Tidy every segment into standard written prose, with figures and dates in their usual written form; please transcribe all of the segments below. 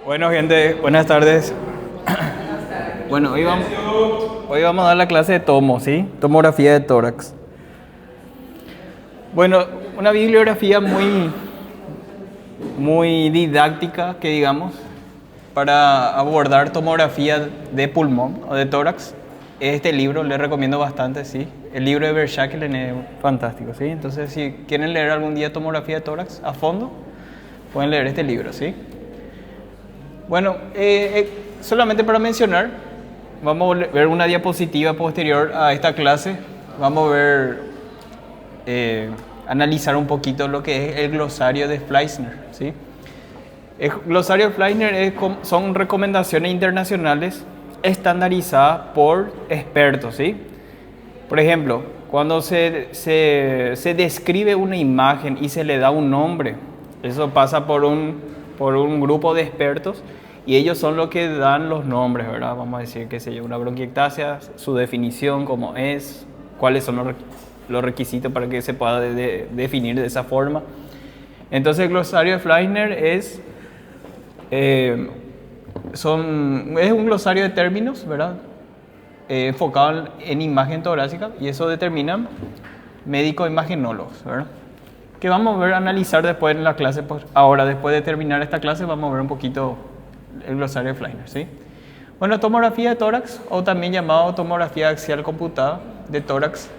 Bueno, gente, buenas tardes. Bueno, hoy vamos a dar la clase de tomo, ¿sí? Tomografía de tórax. Bueno, una bibliografía muy didáctica, que digamos, para abordar tomografía de pulmón o de tórax. Este libro les recomiendo bastante, ¿sí? El libro de Vershakelen es fantástico, ¿sí? Entonces, si quieren leer algún día tomografía de tórax a fondo, pueden leer este libro, ¿sí? Bueno, solamente para mencionar, vamos a ver una diapositiva posterior a esta clase. Vamos a ver, analizar un poquito lo que es el glosario de Fleissner, ¿sí? El glosario de Fleissner son recomendaciones internacionales estandarizadas por expertos, ¿sí? Por ejemplo, cuando se describe una imagen y se le da un nombre, eso pasa por un grupo de expertos y ellos son los que dan los nombres, ¿verdad? Vamos a decir, qué sé yo, una bronquiectasia, su definición, cómo es, cuáles son los requisitos para que se pueda definir de esa forma. Entonces el glosario de Fleissner es un glosario de términos, ¿verdad? Enfocado en imagen torácica, y eso determinan médicos imagenólogos, ¿verdad? Que vamos a ver, analizar después en la clase. Pues ahora, después de terminar esta clase, vamos a ver un poquito el glosario de Fleissner, ¿sí? Bueno, tomografía de tórax, o también llamado tomografía axial computada de tórax.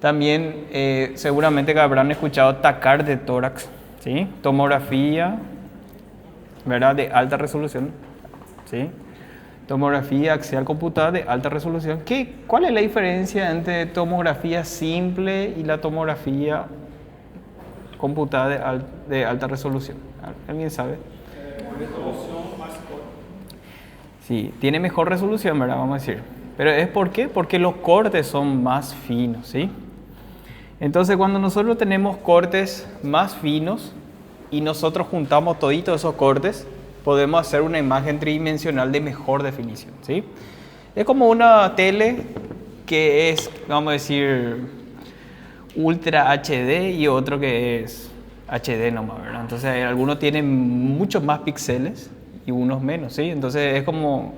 También seguramente que habrán escuchado TACAR de tórax, ¿sí? Tomografía, ¿verdad?, de alta resolución, ¿sí? Tomografía axial computada de alta resolución. ¿Cuál es la diferencia entre tomografía simple y la tomografía computada de alta resolución? ¿Alguien sabe? Resolución más corta. Sí, tiene mejor resolución, ¿verdad? Vamos a decir. ¿Pero es por qué? Porque los cortes son más finos, ¿sí? Entonces, cuando nosotros tenemos cortes más finos y nosotros juntamos toditos esos cortes, podemos hacer una imagen tridimensional de mejor definición, ¿sí? Es como una tele que es, vamos a decir, Ultra HD y otro que es HD nomás, ¿verdad? Entonces, algunos tienen muchos más píxeles y unos menos, ¿sí? Entonces, es como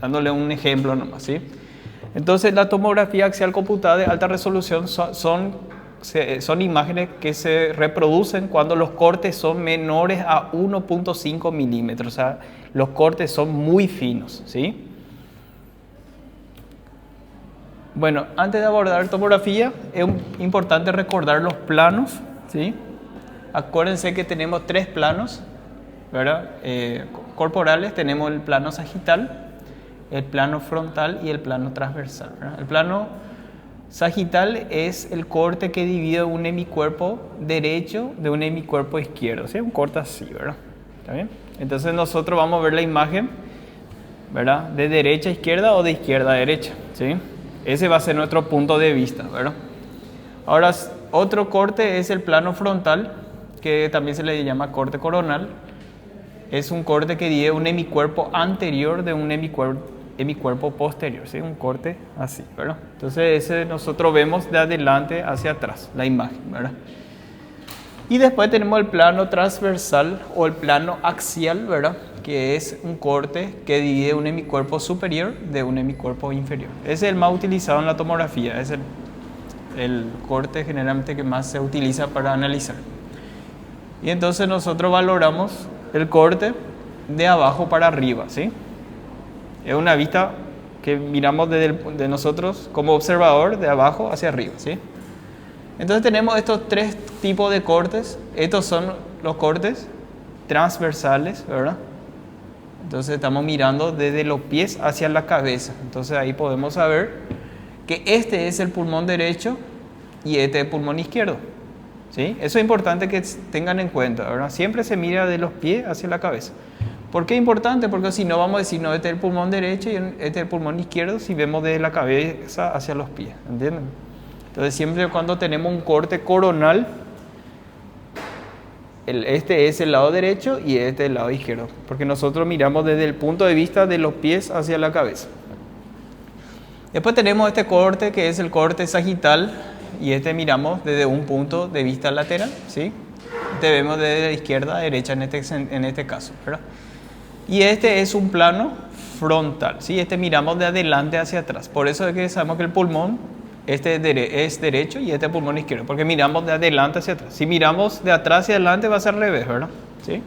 dándole un ejemplo nomás, ¿sí? Entonces, la tomografía axial computada de alta resolución son imágenes que se reproducen cuando los cortes son menores a 1.5 milímetros, o sea, los cortes son muy finos, ¿sí? Bueno, antes de abordar tomografía, es importante recordar los planos, ¿sí? Acuérdense que tenemos tres planos, ¿verdad? Corporales. Tenemos el plano sagital, el plano frontal y el plano transversal, ¿verdad? El plano sagital es el corte que divide un hemicuerpo derecho de un hemicuerpo izquierdo, ¿sí? Un corte así, ¿verdad? ¿Está bien? Entonces nosotros vamos a ver la imagen, ¿verdad?, de derecha a izquierda o de izquierda a derecha, ¿sí? Ese va a ser nuestro punto de vista, ¿verdad? Ahora, otro corte es el plano frontal, que también se le llama corte coronal. Es un corte que divide un hemicuerpo anterior de un hemicuerpo posterior, ¿sí? Un corte así, ¿verdad? Entonces ese nosotros vemos de adelante hacia atrás, la imagen, ¿verdad? Y después tenemos el plano transversal o el plano axial, ¿verdad?, que es un corte que divide un hemicuerpo superior de un hemicuerpo inferior. Ese es el más utilizado en la tomografía, es el corte generalmente que más se utiliza para analizar. Y entonces nosotros valoramos el corte de abajo para arriba, ¿sí? Es una vista que miramos de nosotros como observador de abajo hacia arriba, ¿sí? Entonces tenemos estos tres tipos de cortes. Estos son los cortes transversales, ¿verdad? Entonces estamos mirando desde los pies hacia la cabeza. Entonces ahí podemos saber que este es el pulmón derecho y este es el pulmón izquierdo, ¿sí? Eso es importante que tengan en cuenta, ¿verdad? Siempre se mira de los pies hacia la cabeza. ¿Por qué es importante? Porque si no, vamos a decir, no, este es el pulmón derecho y este es el pulmón izquierdo, si vemos desde la cabeza hacia los pies, ¿entienden? Entonces, siempre cuando tenemos un corte coronal, este es el lado derecho y este es el lado izquierdo, porque nosotros miramos desde el punto de vista de los pies hacia la cabeza. Después tenemos este corte que es el corte sagital, y este miramos desde un punto de vista lateral, ¿sí? Este vemos de izquierda a derecha en este caso, ¿verdad? Y este es un plano frontal, ¿sí? Este miramos de adelante hacia atrás. Por eso es que sabemos que el pulmón este es derecho y este pulmón izquierdo, porque miramos de adelante hacia atrás. Si miramos de atrás hacia adelante va a ser al revés, ¿verdad? ¿Sí?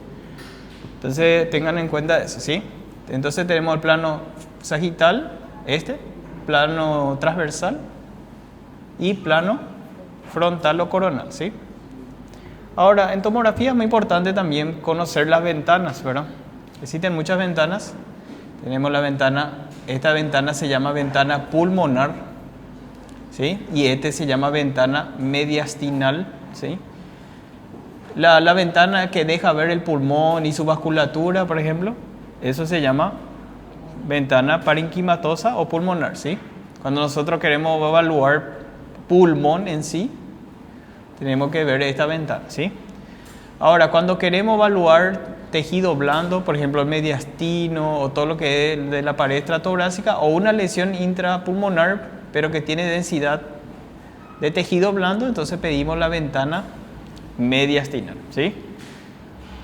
Entonces tengan en cuenta eso, ¿sí? Entonces tenemos el plano sagital, plano transversal y plano frontal o coronal, ¿sí? Ahora, en tomografía es muy importante también conocer las ventanas, ¿verdad? Existen muchas ventanas. Tenemos la ventana, esta ventana se llama ventana pulmonar, ¿sí? Y se llama ventana mediastinal, ¿sí? La ventana que deja ver el pulmón y su vasculatura, por ejemplo, eso se llama ventana parenquimatosa o pulmonar, ¿sí? Cuando nosotros queremos evaluar pulmón en sí, tenemos que ver esta ventana, ¿sí? Ahora, cuando queremos evaluar tejido blando, por ejemplo el mediastino o todo lo que es de la pared estratorácica o una lesión intrapulmonar, pero que tiene densidad de tejido blando, entonces pedimos la ventana mediastinal, ¿sí?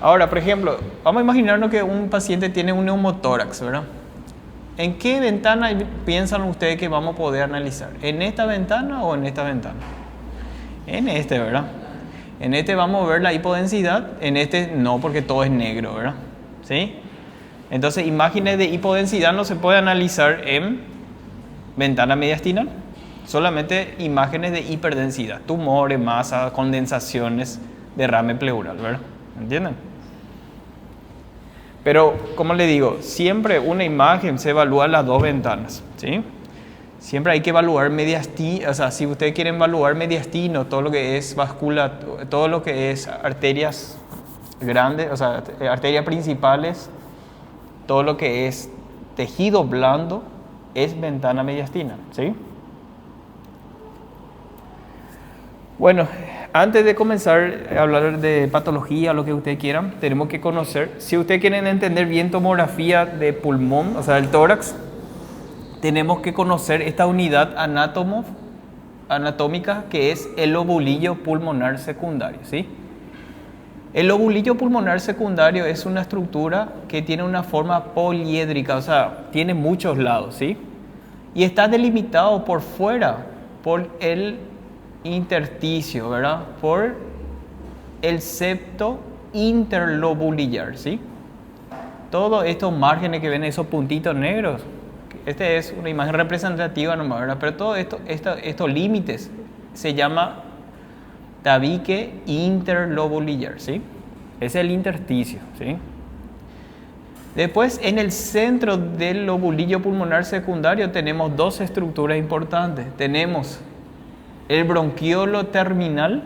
Ahora, por ejemplo, vamos a imaginarnos que un paciente tiene un neumotórax, ¿verdad? ¿En qué ventana piensan ustedes que vamos a poder analizar? ¿En esta ventana o en esta ventana? En ¿verdad? En vamos a ver la hipodensidad, en no, porque todo es negro, ¿verdad? ¿Sí? Entonces, imágenes de hipodensidad no se puede analizar en ventana mediastinal, solamente imágenes de hiperdensidad, tumores, masa, condensaciones, derrame pleural, ¿verdad? ¿Entienden? Pero, como le digo, siempre una imagen se evalúa las dos ventanas, ¿sí? Siempre hay que evaluar mediastino, o sea, si ustedes quieren evaluar mediastino, todo lo que es todo lo que es arterias grandes, o sea, arterias principales, todo lo que es tejido blando, es ventana mediastina, ¿sí? Bueno, antes de comenzar a hablar de patología, lo que ustedes quieran, tenemos que conocer, si ustedes quieren entender bien tomografía de pulmón, o sea, del tórax, tenemos que conocer esta unidad anatómica que es el lobulillo pulmonar secundario, ¿sí? El lobulillo pulmonar secundario es una estructura que tiene una forma poliédrica, o sea, tiene muchos lados, ¿sí? Y está delimitado por fuera por el intersticio, ¿verdad? Por el septo interlobulillar, ¿sí? Todos estos márgenes que ven, esos puntitos negros, es una imagen representativa nomás, ¿verdad? Pero todos estos límites se llama tabique interlobulillar, ¿sí? Es el intersticio, ¿sí? Después, en el centro del lobulillo pulmonar secundario tenemos dos estructuras importantes. Tenemos el bronquiolo terminal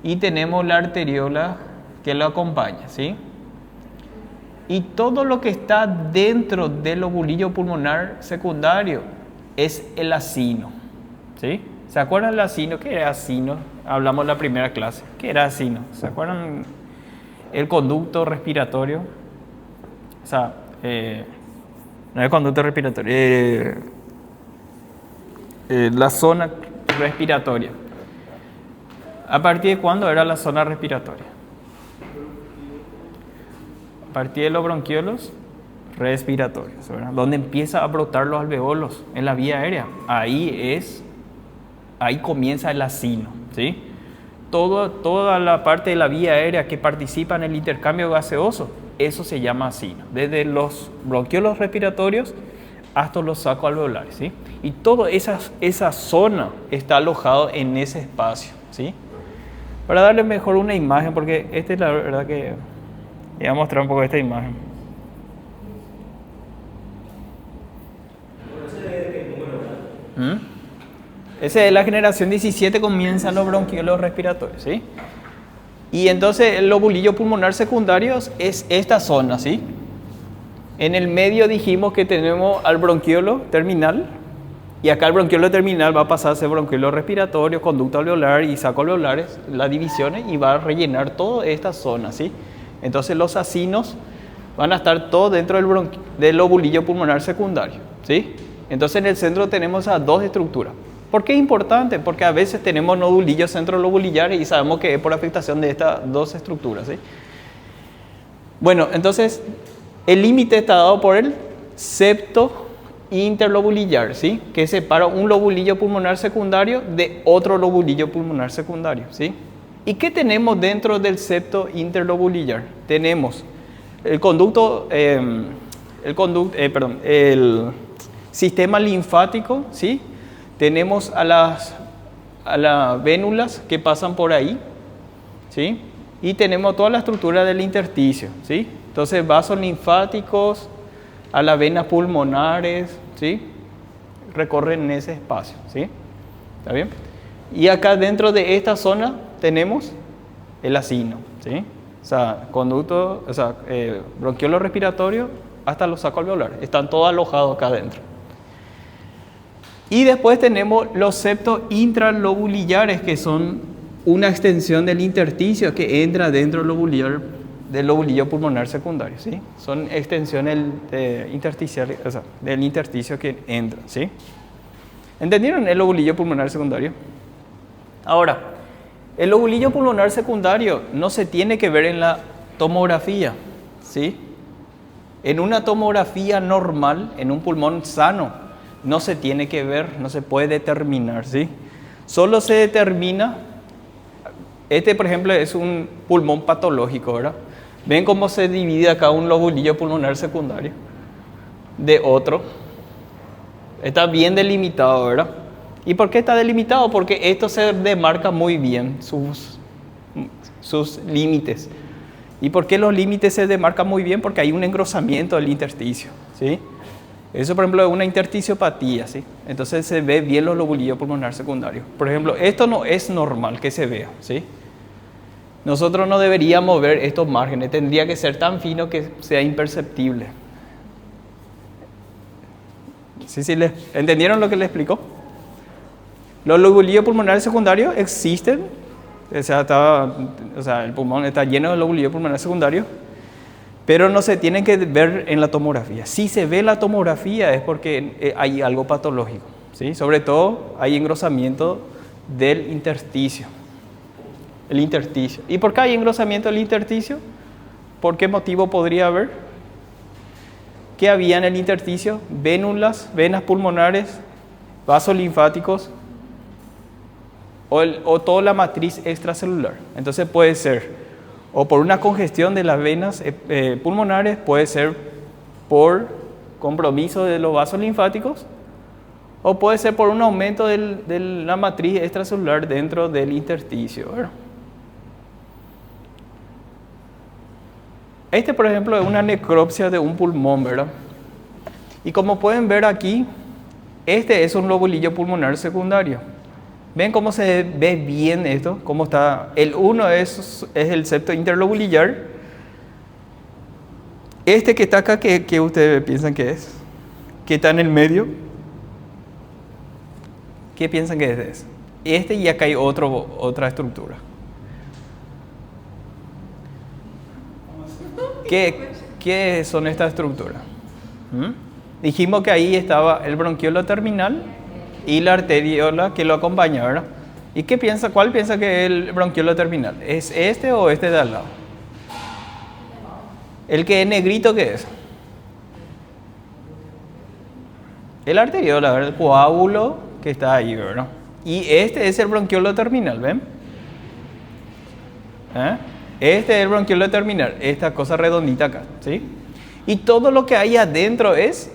y tenemos la arteriola que lo acompaña, ¿sí? Y todo lo que está dentro del lobulillo pulmonar secundario es el acino, ¿sí? ¿Se acuerdan del acino? ¿Qué era acino? Hablamos en la primera clase. ¿Qué era acino? ¿Se acuerdan? El conducto respiratorio. O sea, no es conducto respiratorio. La zona respiratoria. ¿A partir de cuándo era la zona respiratoria? A partir de los bronquiolos respiratorios, ¿verdad? Donde empieza a brotar los alveolos en la vía aérea. Ahí comienza el acino, ¿sí? Toda la parte de la vía aérea que participa en el intercambio gaseoso, eso se llama acino. Desde los bronquiolos respiratorios hasta los sacos alveolares, ¿sí? Y toda esa zona está alojado en ese espacio, ¿sí? Para darle mejor una imagen, porque esta es la verdad que voy a mostrar un poco esta imagen. Ese de la generación 17 comienzan los bronquiolos respiratorios, ¿sí? Y entonces el lobulillo pulmonar secundario es esta zona, ¿sí? En el medio dijimos que tenemos al bronquiolo terminal, y acá el bronquiolo terminal va a pasar a ser bronquiolo respiratorio, conducto alveolar y saco alveolares, las divisiones, y va a rellenar toda esta zona, ¿sí? Entonces los acinos van a estar todos dentro del lobulillo pulmonar secundario, ¿sí? Entonces en el centro tenemos esas dos estructuras. ¿Por qué es importante? Porque a veces tenemos nodulillos centrolobulillares y sabemos que es por afectación de estas dos estructuras, ¿sí? Bueno, entonces el límite está dado por el septo interlobulillar, ¿sí? Que separa un lobulillo pulmonar secundario de otro lobulillo pulmonar secundario, ¿sí? ¿Y qué tenemos dentro del septo interlobulillar? Tenemos el el sistema linfático, ¿sí? Tenemos a las vénulas que pasan por ahí, ¿sí? Y tenemos toda la estructura del intersticio, ¿sí? Entonces, vasos linfáticos, a las venas pulmonares, ¿sí? Recorren ese espacio, ¿sí? ¿Está bien? Y acá dentro de esta zona tenemos el acino, ¿sí? O sea, conducto, bronquiolo respiratorio hasta los sacos alveolares. Están todos alojados acá adentro. Y después tenemos los septos intralobulillares, que son una extensión del intersticio que entra dentro del lobulillo pulmonar secundario, ¿sí? Son extensiones intersticiales, o sea, del intersticio que entra, ¿sí? ¿Entendieron el lobulillo pulmonar secundario? Ahora, el lobulillo pulmonar secundario no se tiene que ver en la tomografía, ¿sí? En una tomografía normal, en un pulmón sano, no se tiene que ver, no se puede determinar, ¿sí? Solo se determina, por ejemplo, es un pulmón patológico, ¿verdad? ¿Ven cómo se divide acá un lobulillo pulmonar secundario de otro? Está bien delimitado, ¿verdad? ¿Y por qué está delimitado? Porque esto se demarca muy bien, sus límites. ¿Y por qué los límites se demarcan muy bien? Porque hay un engrosamiento del intersticio, ¿sí? Eso, por ejemplo, es una intersticiopatía, ¿sí? Entonces se ve bien los lobulillos pulmonar secundarios. Por ejemplo, esto no es normal que se vea, ¿sí? Nosotros no deberíamos ver estos márgenes, tendría que ser tan fino que sea imperceptible. ¿Sí? ¿Entendieron lo que les explicó? Los lobulillos pulmonares secundarios existen, o sea, el pulmón está lleno de lobulillos pulmonares secundarios, pero no se tienen que ver en la tomografía. Si se ve en la tomografía es porque hay algo patológico, ¿sí? Sobre todo hay engrosamiento del intersticio. El intersticio. ¿Y por qué hay engrosamiento del intersticio? ¿Por qué motivo podría haber? ¿Qué había en el intersticio? Vénulas, venas pulmonares, vasos linfáticos o toda la matriz extracelular. Entonces puede ser o por una congestión de las venas pulmonares, puede ser por compromiso de los vasos linfáticos, o puede ser por un aumento de la matriz extracelular dentro del intersticio, ¿verdad? Por ejemplo, es una necropsia de un pulmón, ¿verdad? Y como pueden ver aquí, es un lobulillo pulmonar secundario. ¿Ven cómo se ve bien esto? ¿Cómo está? El 1 es el septo interlobulillar. Que está acá, ¿qué ustedes piensan que es? ¿Qué está en el medio? ¿Qué piensan que es? Y acá hay otra estructura. ¿Qué son estas estructuras? Dijimos que ahí estaba el bronquiolo terminal y la arteriola que lo acompaña, ¿verdad? ¿Y cuál piensa que es el bronquiolo terminal? ¿Es este o este de al lado? ¿El que es negrito qué es? El arteriola, ¿verdad? El coágulo que está ahí, ¿verdad? Y este es el bronquiolo terminal, ¿ven? Este es el bronquiolo terminal, esta cosa redondita acá, ¿sí? Y todo lo que hay adentro es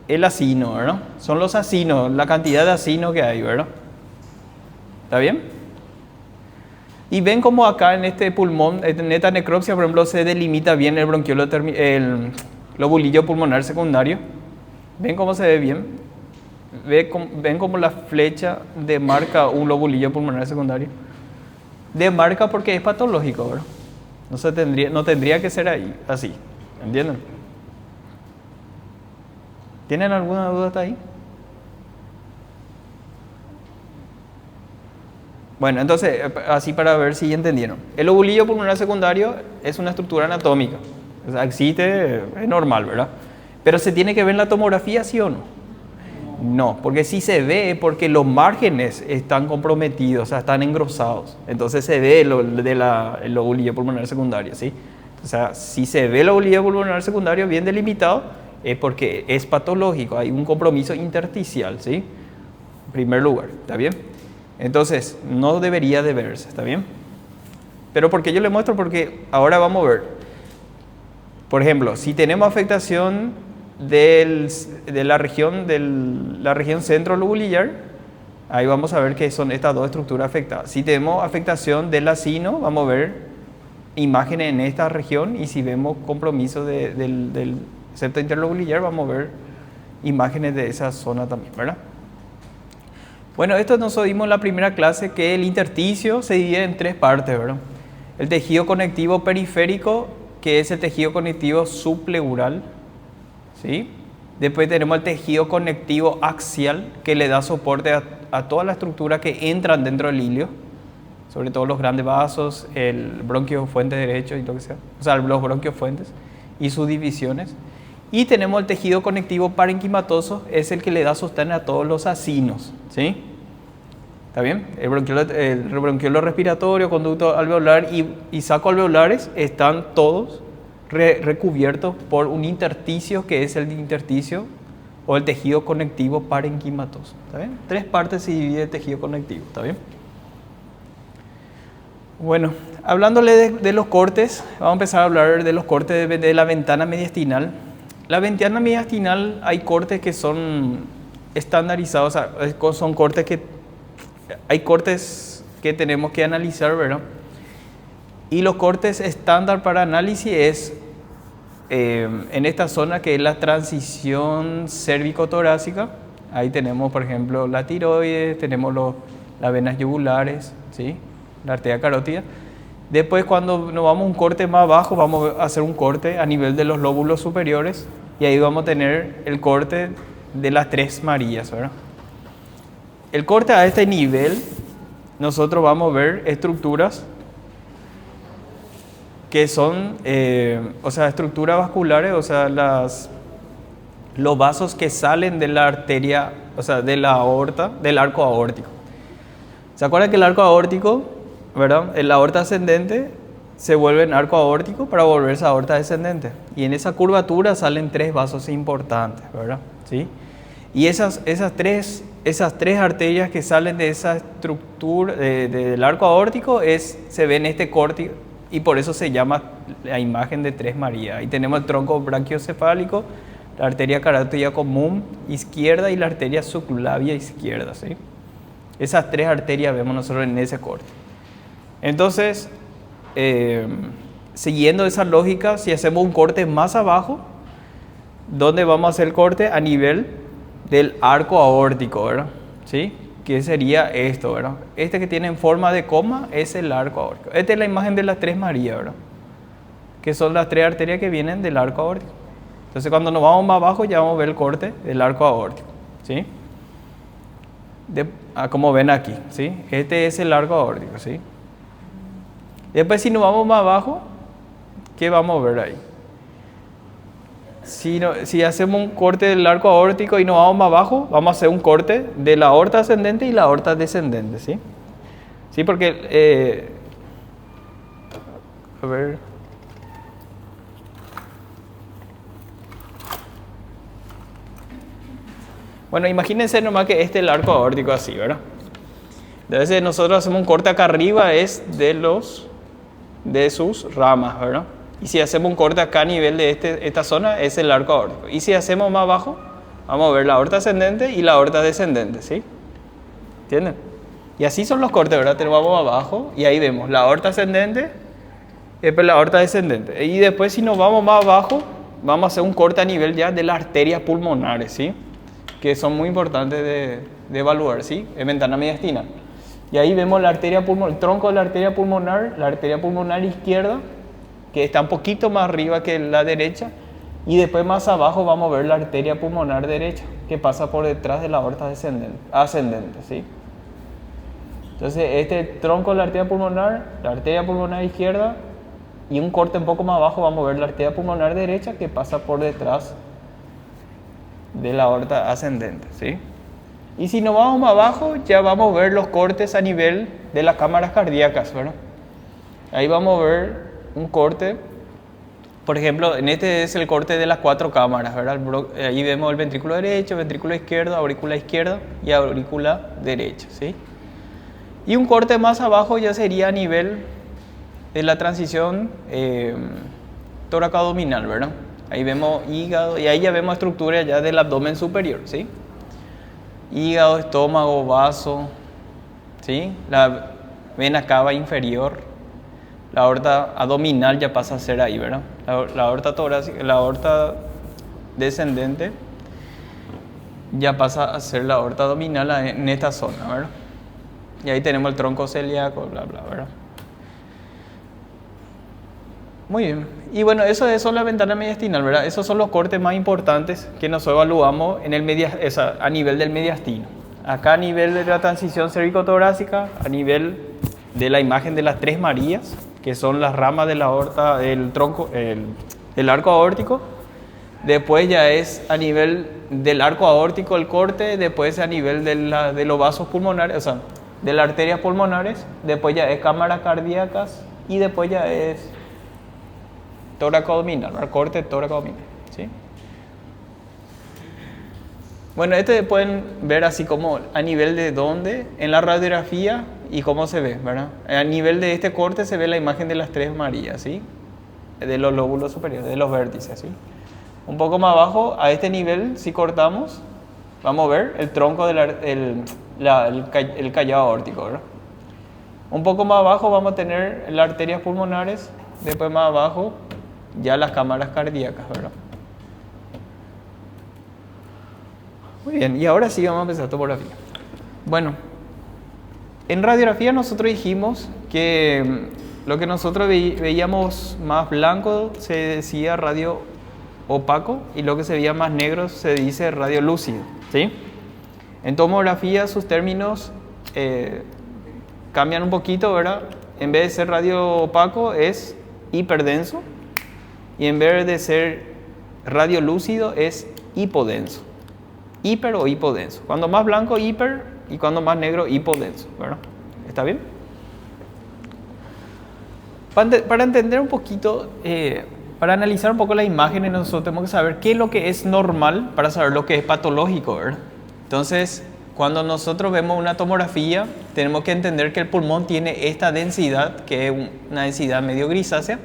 el acino, ¿verdad? Son los acinos, la cantidad de acino que hay, ¿verdad? ¿Está bien? Y ven cómo acá en este pulmón, en esta necropsia, por ejemplo, se delimita bien el lobulillo pulmonar secundario. ¿Ven cómo se ve bien? ¿Ven cómo la flecha demarca un lobulillo pulmonar secundario? Demarca porque es patológico, ¿verdad? No tendría que ser ahí, así. ¿Entienden? ¿Tienen alguna duda hasta ahí? Bueno, entonces, así para ver si ya entendieron. El lobulillo pulmonar secundario es una estructura anatómica. O sea, existe, es normal, ¿verdad? Pero se tiene que ver en la tomografía, ¿sí o no? no, porque si se ve es porque los márgenes están comprometidos, o sea, están engrosados. Entonces se ve el lobulillo pulmonar secundario, ¿sí? O sea, si se ve el lobulillo pulmonar secundario bien delimitado, es porque es patológico, hay un compromiso intersticial, ¿sí? En primer lugar, ¿está bien? Entonces, no debería de verse, ¿está bien? Pero ¿por qué yo le muestro? Porque ahora vamos a ver. Por ejemplo, si tenemos afectación de la región centrolobulillar, ahí vamos a ver que son estas dos estructuras afectadas. Si tenemos afectación del acino, vamos a ver imágenes en esta región, y si vemos compromiso del septo interlobulillar, vamos a ver imágenes de esa zona también, ¿verdad? Bueno, esto nos vimos en la primera clase, que el intersticio se divide en tres partes, ¿verdad? El tejido conectivo periférico, que es el tejido conectivo subpleural, ¿sí? Después tenemos el tejido conectivo axial, que le da soporte a toda la estructura que entran dentro del ilio, sobre todo los grandes vasos, el bronquio fuente derecho y lo que sea, o sea, los bronquios fuentes y sus divisiones. Y tenemos el tejido conectivo parenquimatoso, es el que le da sostén a todos los acinos, ¿sí? ¿Está bien? El bronquiolo respiratorio, conducto alveolar y saco alveolares están todos recubiertos por un intersticio, que es el intersticio o el tejido conectivo parenquimatoso, ¿está bien? Tres partes se divide el tejido conectivo, ¿está bien? Bueno, hablándole de los cortes, vamos a empezar a hablar de los cortes de la ventana mediastinal. La ventana mediastinal, hay cortes que son estandarizados, o sea, son cortes que hay cortes que tenemos que analizar, ¿verdad? Y los cortes estándar para análisis es en esta zona, que es la transición cérvico-torácica. Ahí tenemos, por ejemplo, la tiroides, tenemos las venas yugulares, ¿sí? La arteria carótida. Después, cuando nos vamos a un corte más bajo, vamos a hacer un corte a nivel de los lóbulos superiores, y ahí vamos a tener el corte de las tres Marías, ¿verdad? El corte a este nivel, nosotros vamos a ver estructuras que son, o sea, estructuras vasculares, o sea, los vasos que salen de la arteria, o sea, de la aorta, del arco aórtico. ¿Se acuerdan que el arco aórtico, verdad? En la aorta ascendente se vuelve en arco aórtico para volverse a aorta descendente. Y en esa curvatura salen tres vasos importantes, ¿verdad? ¿Sí? Y esas tres arterias que salen de esa estructura del arco aórtico se ven en este corte, y por eso se llama la imagen de tres Marías. Ahí tenemos el tronco branquiocefálico, la arteria carótida común izquierda y la arteria subclavia izquierda, ¿sí? Esas tres arterias vemos nosotros en ese corte. Entonces, siguiendo esa lógica, si hacemos un corte más abajo, ¿dónde vamos a hacer el corte? A nivel del arco aórtico, ¿verdad? ¿Sí? Que sería esto, ¿verdad? Este que tiene en forma de coma es el arco aórtico. Esta es la imagen de las tres Marías, ¿verdad? Que son las tres arterias que vienen del arco aórtico. Entonces, cuando nos vamos más abajo, ya vamos a ver el corte del arco aórtico, ¿sí? Como ven aquí, ¿sí? Este es el arco aórtico, ¿sí? Después, si nos vamos más abajo, ¿qué vamos a ver ahí? Si hacemos un corte del arco aórtico y nos vamos más abajo, vamos a hacer un corte de la aorta ascendente y la aorta descendente, ¿sí? Sí, porque... a ver... Bueno, imagínense nomás que este es el arco aórtico así, ¿verdad? Entonces nosotros hacemos un corte acá arriba, es de sus ramas, ¿verdad? Y si hacemos un corte acá a nivel de esta zona, es el arco aórtico. Y si hacemos más abajo, vamos a ver la aorta ascendente y la aorta descendente, ¿sí? ¿Entienden? Y así son los cortes, ¿verdad? Vamos abajo y ahí vemos la aorta ascendente y después la aorta descendente. Y después, si nos vamos más abajo, vamos a hacer un corte a nivel ya de las arterias pulmonares, ¿sí? Que son muy importantes de evaluar, ¿sí? En ventana mediastinal. Y ahí vemos la arteria pulmonar, el tronco de la arteria pulmonar izquierda, que está un poquito más arriba que la derecha, y después más abajo vamos a ver la arteria pulmonar derecha, que pasa por detrás de la aorta ascendente, ¿sí? Entonces, este tronco de la arteria pulmonar izquierda, y un corte un poco más abajo vamos a ver la arteria pulmonar derecha, que pasa por detrás de la aorta ascendente, ¿sí? Y si nos vamos más abajo, ya vamos a ver los cortes a nivel de las cámaras cardíacas, ¿verdad? Ahí vamos a ver un corte, por ejemplo, en este es el corte de las 4 cámaras, ¿verdad? Ahí vemos el ventrículo derecho, ventrículo izquierdo, aurícula izquierda y aurícula derecha, ¿sí? Y un corte más abajo ya sería a nivel de la transición tóraco-abdominal, ¿verdad? Ahí vemos hígado y ahí ya vemos estructura ya del abdomen superior, ¿sí? Hígado, estómago, vaso, ¿sí? La vena cava inferior, la aorta abdominal ya pasa a ser ahí, ¿verdad? La aorta torácica, la aorta descendente ya pasa a ser la aorta abdominal en esta zona, ¿verdad? Y ahí tenemos el tronco celíaco, bla, bla, ¿verdad? Muy bien. Y bueno, eso es la ventana mediastinal, ¿verdad? Esos son los cortes más importantes que nosotros evaluamos en el a nivel del mediastino. Acá a nivel de la transición cervicotorácica, a nivel de la imagen de las 3 Marías, que son las ramas de la aorta, el tronco, el arco aórtico. Después ya es a nivel del arco aórtico el corte, después a nivel de los vasos pulmonares, o sea, de las arterias pulmonares, después ya es cámaras cardíacas y después ya es tóraco-abdominal, ¿verdad? Corte tóraco-abdominal, ¿sí? Bueno, pueden ver así como a nivel de dónde, en la radiografía y cómo se ve, ¿verdad? A nivel de este corte se ve la imagen de las 3 Marías, ¿sí? De los lóbulos superiores, de los vértices, ¿sí? Un poco más abajo, a este nivel, si cortamos, vamos a ver el tronco el callado aórtico, ¿verdad? Un poco más abajo vamos a tener las arterias pulmonares, después más abajo ya las cámaras cardíacas, ¿verdad? Muy bien, y ahora sí vamos a empezar topografía. Bueno, en radiografía nosotros dijimos que lo que nosotros veíamos más blanco se decía radio opaco y lo que se veía más negro se dice radio lúcido, ¿sí? En tomografía sus términos cambian un poquito, ¿verdad? En vez de ser radio opaco es hiperdenso y en vez de ser radio lúcido es hipodenso. Hiper o hipodenso. Cuando más blanco, hiper, y cuando más negro, hipodenso, ¿verdad? ¿Está bien? Para entender un poquito, para analizar un poco las imágenes, nosotros tenemos que saber qué es lo que es normal para saber lo que es patológico, ¿verdad? Entonces, cuando nosotros vemos una tomografía, tenemos que entender que el pulmón tiene esta densidad, que es una densidad medio grisácea,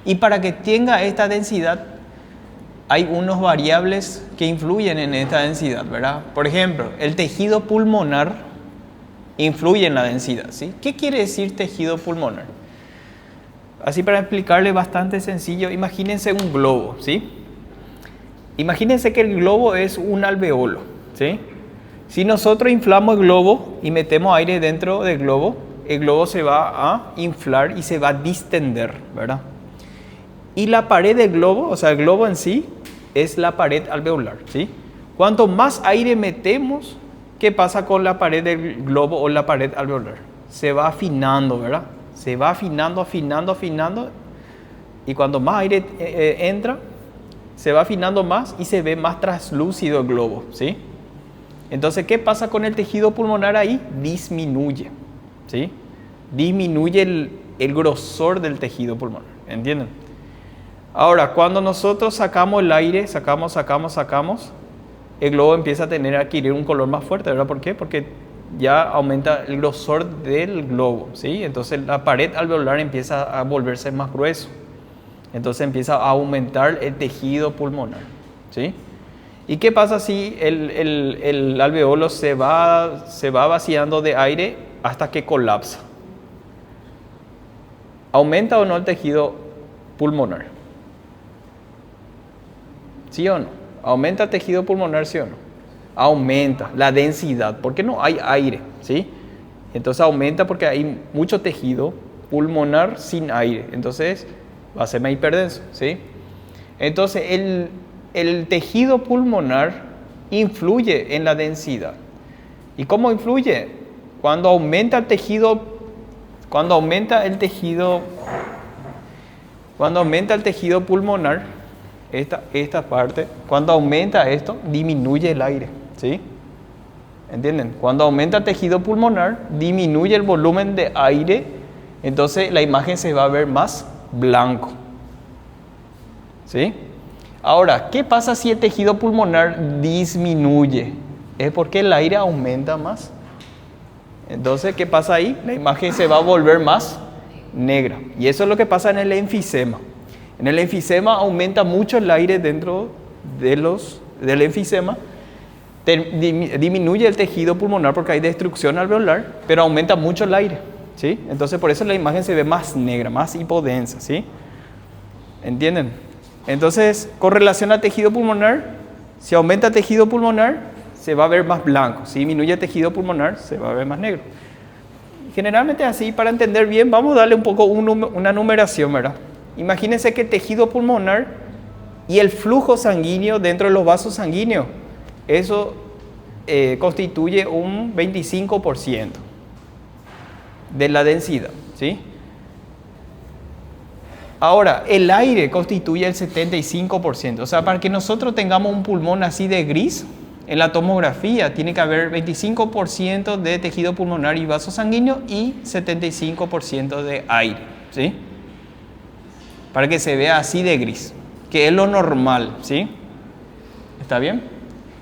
y para que tenga esta densidad, hay unos variables que influyen en esta densidad, ¿verdad? Por ejemplo, el tejido pulmonar influye en la densidad, ¿sí? ¿Qué quiere decir tejido pulmonar? Así para explicarle bastante sencillo, imagínense un globo, ¿sí? Imagínense que el globo es un alveolo, ¿sí? Si nosotros inflamos el globo y metemos aire dentro del globo, el globo se va a inflar y se va a distender, ¿verdad? Y la pared del globo, o sea, el globo en sí, es la pared alveolar, ¿sí? Cuanto más aire metemos, ¿qué pasa con la pared del globo o la pared alveolar? Se va afinando, ¿verdad? Se va afinando, afinando, afinando. Y cuando más aire entra, se va afinando más y se ve más translúcido el globo, ¿sí? Entonces, ¿qué pasa con el tejido pulmonar ahí? Disminuye, ¿sí? Disminuye el grosor del tejido pulmonar, ¿entienden? Ahora, cuando nosotros sacamos el aire, sacamos, el globo empieza a adquirir un color más fuerte, ¿verdad? ¿Por qué? Porque ya aumenta el grosor del globo, ¿sí? Entonces la pared alveolar empieza a volverse más grueso. Entonces empieza a aumentar el tejido pulmonar, ¿sí? ¿Y qué pasa si el alveolo se va vaciando de aire hasta que colapsa? ¿Aumenta o no el tejido pulmonar? ¿Sí o no? ¿Aumenta el tejido pulmonar, sí o no? Aumenta la densidad, porque no hay aire, ¿sí? Entonces aumenta porque hay mucho tejido pulmonar sin aire, entonces va a ser más hiperdenso, ¿sí? Entonces el tejido pulmonar influye en la densidad. ¿Y cómo influye? Cuando aumenta el tejido pulmonar, esta parte, cuando aumenta esto, disminuye el aire, ¿sí? ¿Entienden? Cuando aumenta el tejido pulmonar, disminuye el volumen de aire, entonces la imagen se va a ver más blanco, ¿sí? Ahora, ¿qué pasa si el tejido pulmonar disminuye? Es porque el aire aumenta más. Entonces, ¿qué pasa ahí? La imagen se va a volver más negra. Y eso es lo que pasa en el enfisema. En el enfisema aumenta mucho el aire dentro del enfisema. Disminuye el tejido pulmonar porque hay destrucción alveolar, pero aumenta mucho el aire, ¿sí? Entonces, por eso la imagen se ve más negra, más hipodensa, ¿sí? ¿Entienden? Entonces, con relación al tejido pulmonar, si aumenta el tejido pulmonar, se va a ver más blanco. Si disminuye el tejido pulmonar, se va a ver más negro. Generalmente así, para entender bien, vamos a darle un poco una numeración, ¿verdad? Imagínense que el tejido pulmonar y el flujo sanguíneo dentro de los vasos sanguíneos, eso constituye un 25% de la densidad, ¿sí? Ahora, el aire constituye el 75%. O sea, para que nosotros tengamos un pulmón así de gris, en la tomografía tiene que haber 25% de tejido pulmonar y vaso sanguíneo y 75% de aire, ¿sí? Para que se vea así de gris, que es lo normal, ¿sí? ¿Está bien?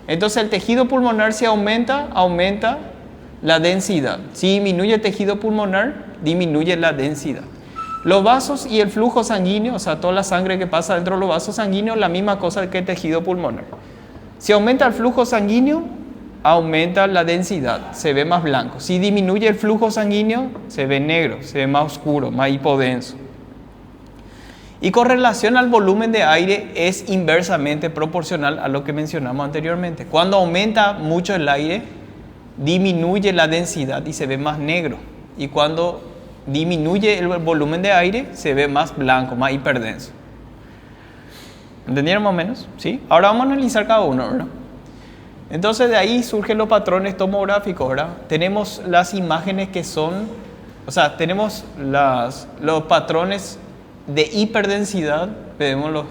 Entonces el tejido pulmonar, si aumenta la densidad. Si disminuye el tejido pulmonar, disminuye la densidad. Los vasos y el flujo sanguíneo, o sea, toda la sangre que pasa dentro de los vasos sanguíneos, la misma cosa que el tejido pulmonar. Si aumenta el flujo sanguíneo, aumenta la densidad, se ve más blanco. Si disminuye el flujo sanguíneo, se ve negro, se ve más oscuro, más hipodenso. Y con relación al volumen de aire, es inversamente proporcional a lo que mencionamos anteriormente. Cuando aumenta mucho el aire, disminuye la densidad y se ve más negro. Y cuando disminuye el volumen de aire, se ve más blanco, más hiperdenso. ¿Entendieron más o menos? ¿Sí? Ahora vamos a analizar cada uno, ¿verdad? Entonces de ahí surgen los patrones tomográficos, ¿verdad? Tenemos las imágenes que son, o sea, tenemos los patrones de hiperdensidad, tenemos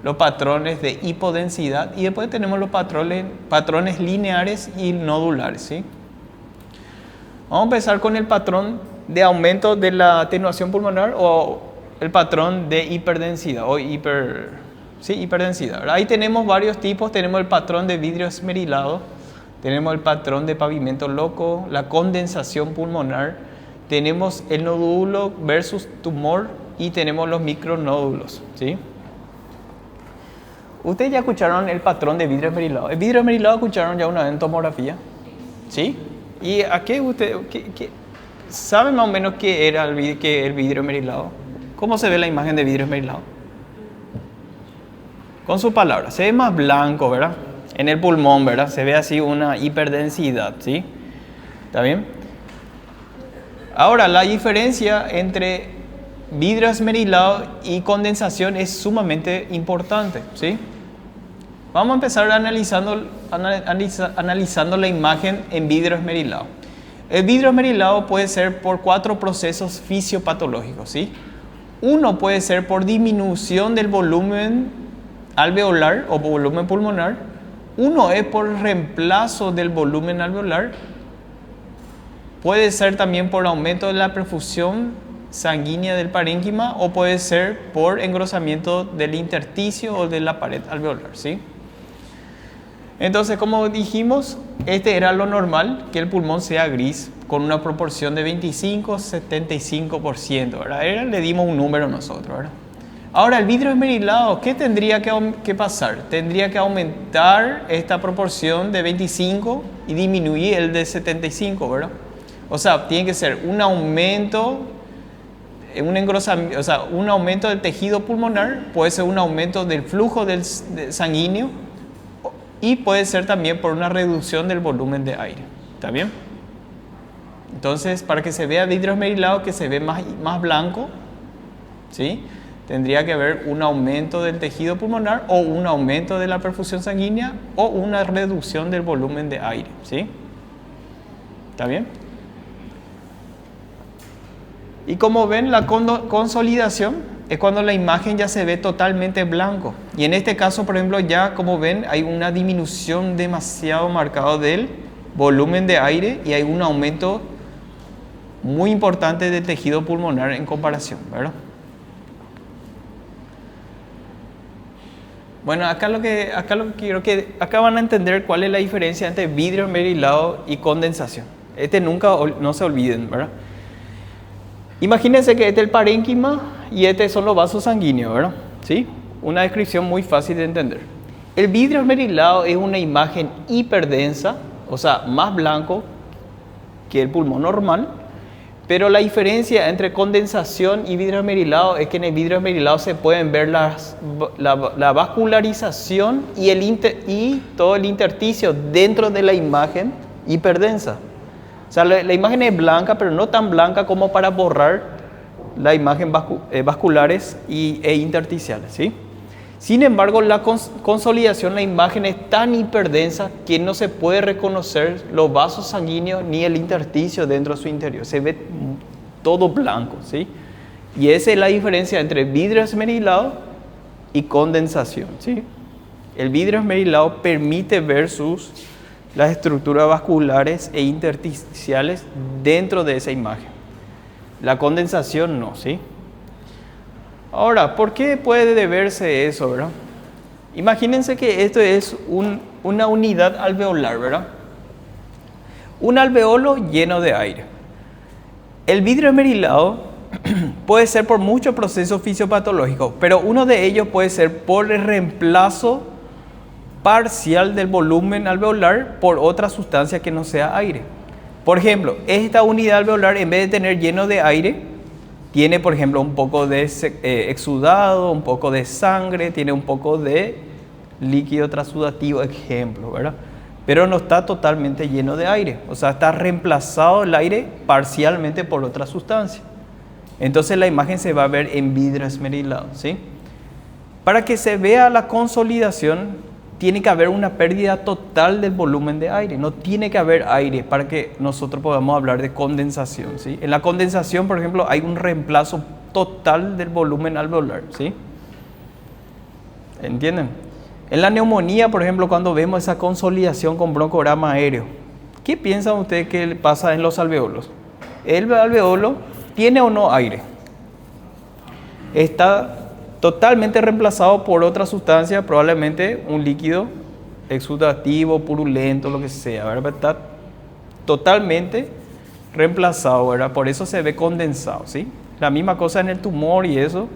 los patrones de hipodensidad y después tenemos los patrones lineares y nodulares, ¿sí? Vamos a empezar con el patrón de aumento de la atenuación pulmonar o el patrón de hiperdensidad o hiperdensidad, ¿verdad? Ahí tenemos varios tipos, tenemos el patrón de vidrio esmerilado, tenemos el patrón de pavimento loco, la condensación pulmonar, tenemos el nódulo versus tumor y tenemos los micronódulos, ¿sí? Ustedes ya escucharon el patrón de vidrio esmerilado. ¿El vidrio esmerilado escucharon ya una vez en tomografía? ¿Sí? ¿Y a qué usted saben más o menos qué era el vidrio esmerilado? ¿Cómo se ve la imagen de vidrio esmerilado? Con sus palabras, se ve más blanco, ¿verdad? En el pulmón, ¿verdad? Se ve así una hiperdensidad, ¿sí? ¿Está bien? Ahora, la diferencia entre vidrio esmerilado y condensación es sumamente importante, ¿sí? Vamos a empezar analizando la imagen en vidrio esmerilado. El vidrio esmerilado puede ser por 4 procesos fisiopatológicos, ¿sí? Uno puede ser por disminución del volumen alveolar o volumen pulmonar. Uno es por reemplazo del volumen alveolar. Puede ser también por aumento de la perfusión sanguínea del parénquima o puede ser por engrosamiento del intersticio o de la pared alveolar, ¿sí? Entonces, como dijimos, este era lo normal, que el pulmón sea gris con una proporción de 25-75%, ¿verdad? Le dimos un número nosotros, ¿verdad? Ahora, el vidrio esmerilado, ¿qué tendría que pasar? Tendría que aumentar esta proporción de 25 y disminuir el de 75, ¿verdad? O sea, tiene que ser un aumento, un engrosamiento, o sea, un aumento del tejido pulmonar, puede ser un aumento del flujo sanguíneo y puede ser también por una reducción del volumen de aire. ¿Está bien? Entonces, para que se vea vidrio esmerilado, que se ve más blanco, ¿sí? Tendría que haber un aumento del tejido pulmonar o un aumento de la perfusión sanguínea o una reducción del volumen de aire, ¿sí? ¿Está bien? Y como ven, la consolidación es cuando la imagen ya se ve totalmente blanco. Y en este caso, por ejemplo, ya como ven, hay una disminución demasiado marcada del volumen de aire y hay un aumento muy importante del tejido pulmonar en comparación, ¿verdad? Bueno, acá acá van a entender cuál es la diferencia entre vidrio esmerilado y condensación. No se olviden, ¿verdad? Imagínense que este es el parénquima y son los vasos sanguíneos, ¿verdad? ¿Sí? Una descripción muy fácil de entender. El vidrio esmerilado es una imagen hiperdensa, o sea, más blanco que el pulmón normal, pero la diferencia entre condensación y vidrio esmerilado es que en el vidrio esmerilado se pueden ver la vascularización y todo el intersticio dentro de la imagen hiperdensa. O sea, la imagen es blanca, pero no tan blanca como para borrar la imagen vasculares e intersticiales, ¿sí? Sin embargo, la consolidación, la imagen es tan hiperdensa que no se puede reconocer los vasos sanguíneos ni el intersticio dentro de su interior. Se ve todo blanco, ¿sí? Y esa es la diferencia entre vidrio esmerilado y condensación, ¿sí? El vidrio esmerilado permite ver las estructuras vasculares e intersticiales dentro de esa imagen. La condensación no, ¿sí? Ahora, ¿por qué puede deberse eso, verdad? Imagínense que esto es una unidad alveolar, ¿verdad? Un alveolo lleno de aire. El vidrio esmerilado puede ser por muchos procesos fisiopatológicos, pero uno de ellos puede ser por el reemplazo parcial del volumen alveolar por otra sustancia que no sea aire. Por ejemplo, esta unidad alveolar, en vez de tener lleno de aire, tiene, por ejemplo, un poco de exudado, un poco de sangre, tiene un poco de líquido transudativo, ejemplo, ¿verdad? Pero no está totalmente lleno de aire, o sea, está reemplazado el aire parcialmente por otra sustancia. Entonces la imagen se va a ver en vidrio esmerilado, ¿sí? Para que se vea la consolidación, tiene que haber una pérdida total del volumen de aire, no tiene que haber aire para que nosotros podamos hablar de condensación, ¿sí? En la condensación, por ejemplo, hay un reemplazo total del volumen alveolar, ¿sí? ¿Entienden? En la neumonía, por ejemplo, cuando vemos esa consolidación con broncograma aéreo, ¿qué piensan ustedes que pasa en los alveolos? ¿El alveolo tiene o no aire? Está totalmente reemplazado por otra sustancia, probablemente un líquido exudativo, purulento, lo que sea, ¿verdad? Está totalmente reemplazado, ¿verdad? Por eso se ve condensado, ¿sí? La misma cosa en el tumor y eso,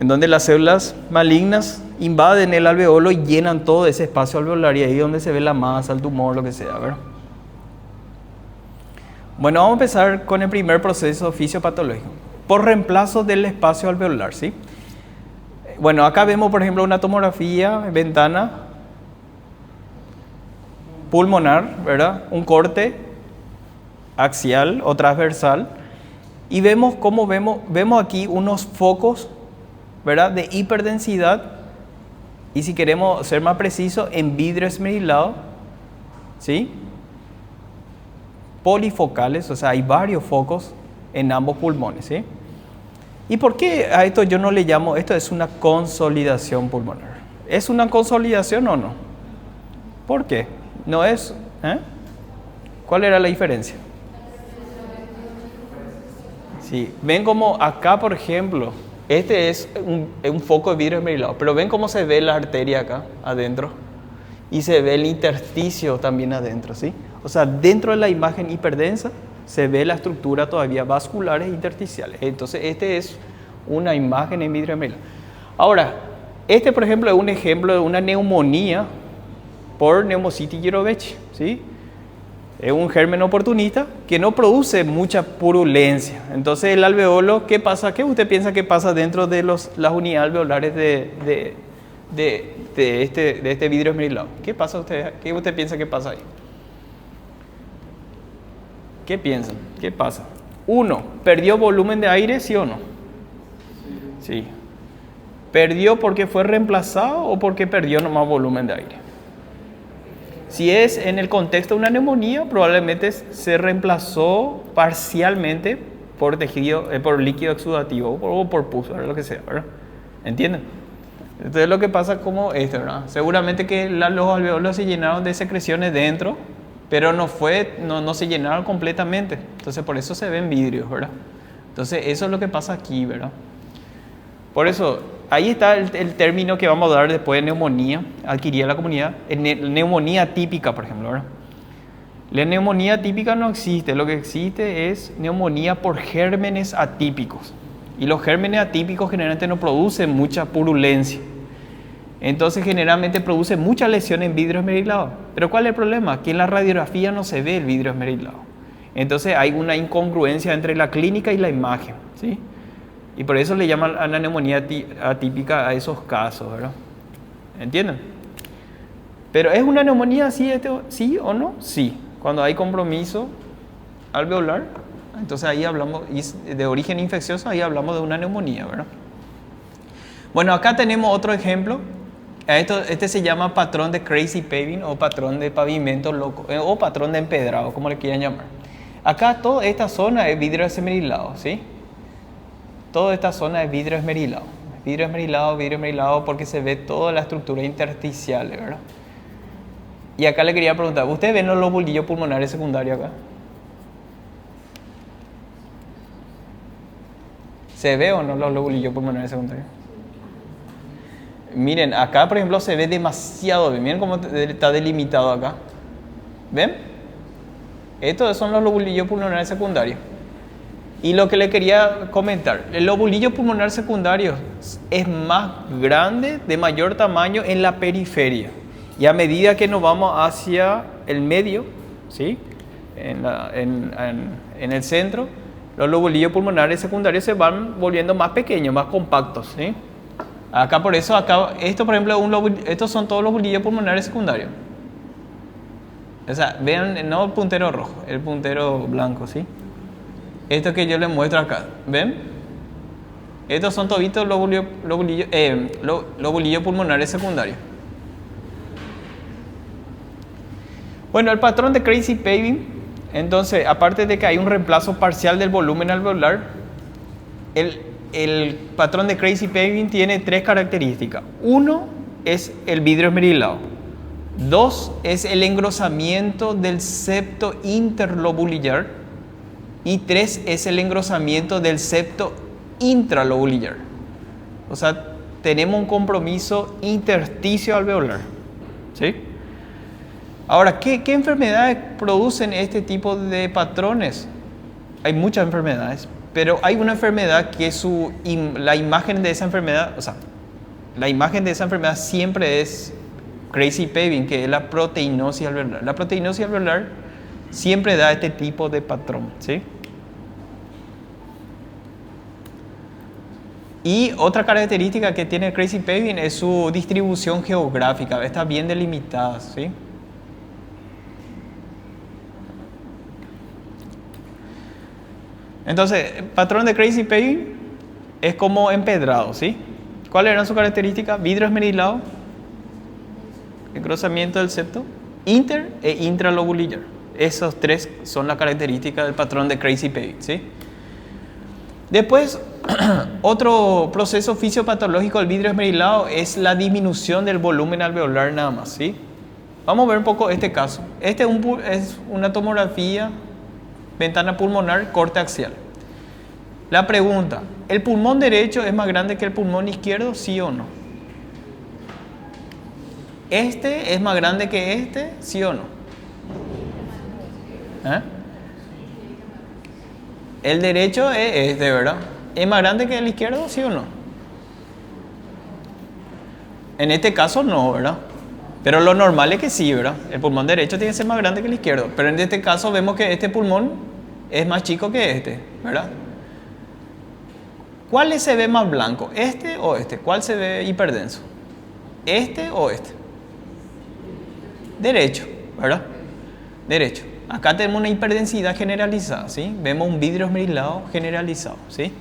en donde las células malignas invaden el alveolo y llenan todo ese espacio alveolar y ahí es donde se ve la masa, el tumor, lo que sea, ¿verdad? Bueno, vamos a empezar con el primer proceso fisiopatológico. Por reemplazo del espacio alveolar, ¿sí? Bueno, acá vemos, por ejemplo, una tomografía, ventana pulmonar, ¿verdad? Un corte axial o transversal y vemos aquí unos focos, ¿verdad? De hiperdensidad y si queremos ser más precisos, en vidrio esmerilado, ¿sí? Polifocales, o sea, hay varios focos en ambos pulmones, ¿sí? ¿Y por qué a esto yo no le llamo, esto es una consolidación pulmonar? ¿Es una consolidación o no? ¿Por qué? No es, ¿Cuál era la diferencia? Sí, ven como acá, por ejemplo, este es un foco de vidrio esmerilado, pero ven cómo se ve la arteria acá adentro y se ve el intersticio también adentro, ¿sí? O sea, dentro de la imagen hiperdensa se ve la estructura todavía vasculares e intersticiales. Entonces, este es una imagen en vidrio esmerilado. Ahora, este, por ejemplo, es un ejemplo de una neumonía por Pneumocystis jirovecii, ¿sí? Es un germen oportunista que no produce mucha purulencia. Entonces, el alveolo, ¿qué pasa? ¿Qué usted piensa que pasa dentro de las unidades alveolares de este vidrio esmerilado? ¿Qué pasa usted? ¿Qué usted piensa que pasa ahí? ¿Qué piensan? ¿Qué pasa? Uno, ¿perdió volumen de aire, sí o no? Sí. ¿Perdió porque fue reemplazado o porque perdió nomás volumen de aire? Si es en el contexto de una neumonía, probablemente se reemplazó parcialmente por tejido, por líquido exudativo o por pus, ¿verdad? Lo que sea, ¿verdad? ¿Entienden? Entonces lo que pasa como esto, ¿verdad? Seguramente que los alveolos se llenaron de secreciones dentro, pero no se llenaron completamente. Entonces por eso se ven vidrios, ¿verdad? Entonces eso es lo que pasa aquí, ¿verdad? Por eso, ahí está el término que vamos a dar después de neumonía, adquirida la comunidad, neumonía típica, por ejemplo, ¿verdad? La neumonía típica no existe, lo que existe es neumonía por gérmenes atípicos. Y los gérmenes atípicos generalmente no producen mucha purulencia. Entonces generalmente produce mucha lesión en vidrio esmerilado. Pero ¿cuál es el problema? Que en la radiografía no se ve el vidrio esmerilado. Entonces hay una incongruencia entre la clínica y la imagen, ¿sí? Y por eso le llaman a la neumonía atípica a esos casos, ¿verdad? ¿Entienden? Pero ¿es una neumonía sí o no? Sí. Cuando hay compromiso alveolar, entonces ahí hablamos de origen infeccioso, ahí hablamos de una neumonía, ¿verdad? Bueno, acá tenemos otro ejemplo. Este se llama patrón de crazy paving o patrón de pavimento loco o patrón de empedrado, como le quieran llamar. Acá toda esta zona es vidrio esmerilado, ¿sí? Toda esta zona es vidrio esmerilado. Vidrio esmerilado porque se ve toda la estructura intersticial, ¿verdad? Y acá le quería preguntar, ¿ustedes ven los lobulillos pulmonares secundarios acá? ¿Se ve o no los lobulillos pulmonares secundarios? Miren, acá por ejemplo se ve demasiado bien. Miren cómo está delimitado acá. ¿Ven? Estos son los lobulillos pulmonares secundarios. Y lo que le quería comentar, el lobulillo pulmonar secundario es más grande, de mayor tamaño en la periferia. Y a medida que nos vamos hacia el medio, ¿sí? En el centro, los lobulillos pulmonares secundarios se van volviendo más pequeños, más compactos, ¿sí? Acá por eso, esto por ejemplo, estos son todos los lobulillos pulmonares secundarios. O sea, vean, no el puntero rojo, el puntero blanco, ¿sí? Esto que yo les muestro acá, ¿ven? Estos son toditos lobulillos pulmonares secundarios. Bueno, el patrón de crazy paving, entonces, aparte de que hay un reemplazo parcial del volumen alveolar, el patrón de crazy paving tiene tres características. Uno es el vidrio esmerilado. Dos es el engrosamiento del septo interlobulillar. Y tres es el engrosamiento del septo intralobulillar. O sea, tenemos un compromiso intersticio alveolar, ¿sí? Ahora, ¿qué enfermedades producen este tipo de patrones? Hay muchas enfermedades, pero hay una enfermedad que la imagen de esa enfermedad, o sea, la imagen de esa enfermedad siempre es crazy paving, que es la proteinosis alveolar. La proteinosis alveolar siempre da este tipo de patrón, ¿sí? Y otra característica que tiene el crazy paving es su distribución geográfica, está bien delimitada, ¿sí? Entonces, el patrón de crazy paving es como empedrado, ¿sí? ¿Cuáles eran sus características? Vidrio esmerilado, engrosamiento del septo, inter e intralobulillar. Esos tres son las características del patrón de crazy paving, ¿sí? Después, otro proceso fisiopatológico del vidrio esmerilado es la disminución del volumen alveolar nada más, ¿sí? Vamos a ver un poco este caso. Este es una tomografía, ventana pulmonar, corte axial. La pregunta, ¿el pulmón derecho es más grande que el pulmón izquierdo, sí o no? ¿Este es más grande que este, sí o no? ¿Eh? El derecho es este, ¿verdad? ¿Es más grande que el izquierdo, sí o no? En este caso no, ¿verdad? Pero lo normal es que sí, ¿verdad? El pulmón derecho tiene que ser más grande que el izquierdo. Pero en este caso vemos que este pulmón es más chico que este, ¿verdad? ¿Cuál se ve más blanco? ¿Este o este? ¿Cuál se ve hiperdenso? ¿Este o este? Derecho, ¿verdad? Derecho. Acá tenemos una hiperdensidad generalizada, ¿sí? Vemos un vidrio esmerilado generalizado, ¿sí?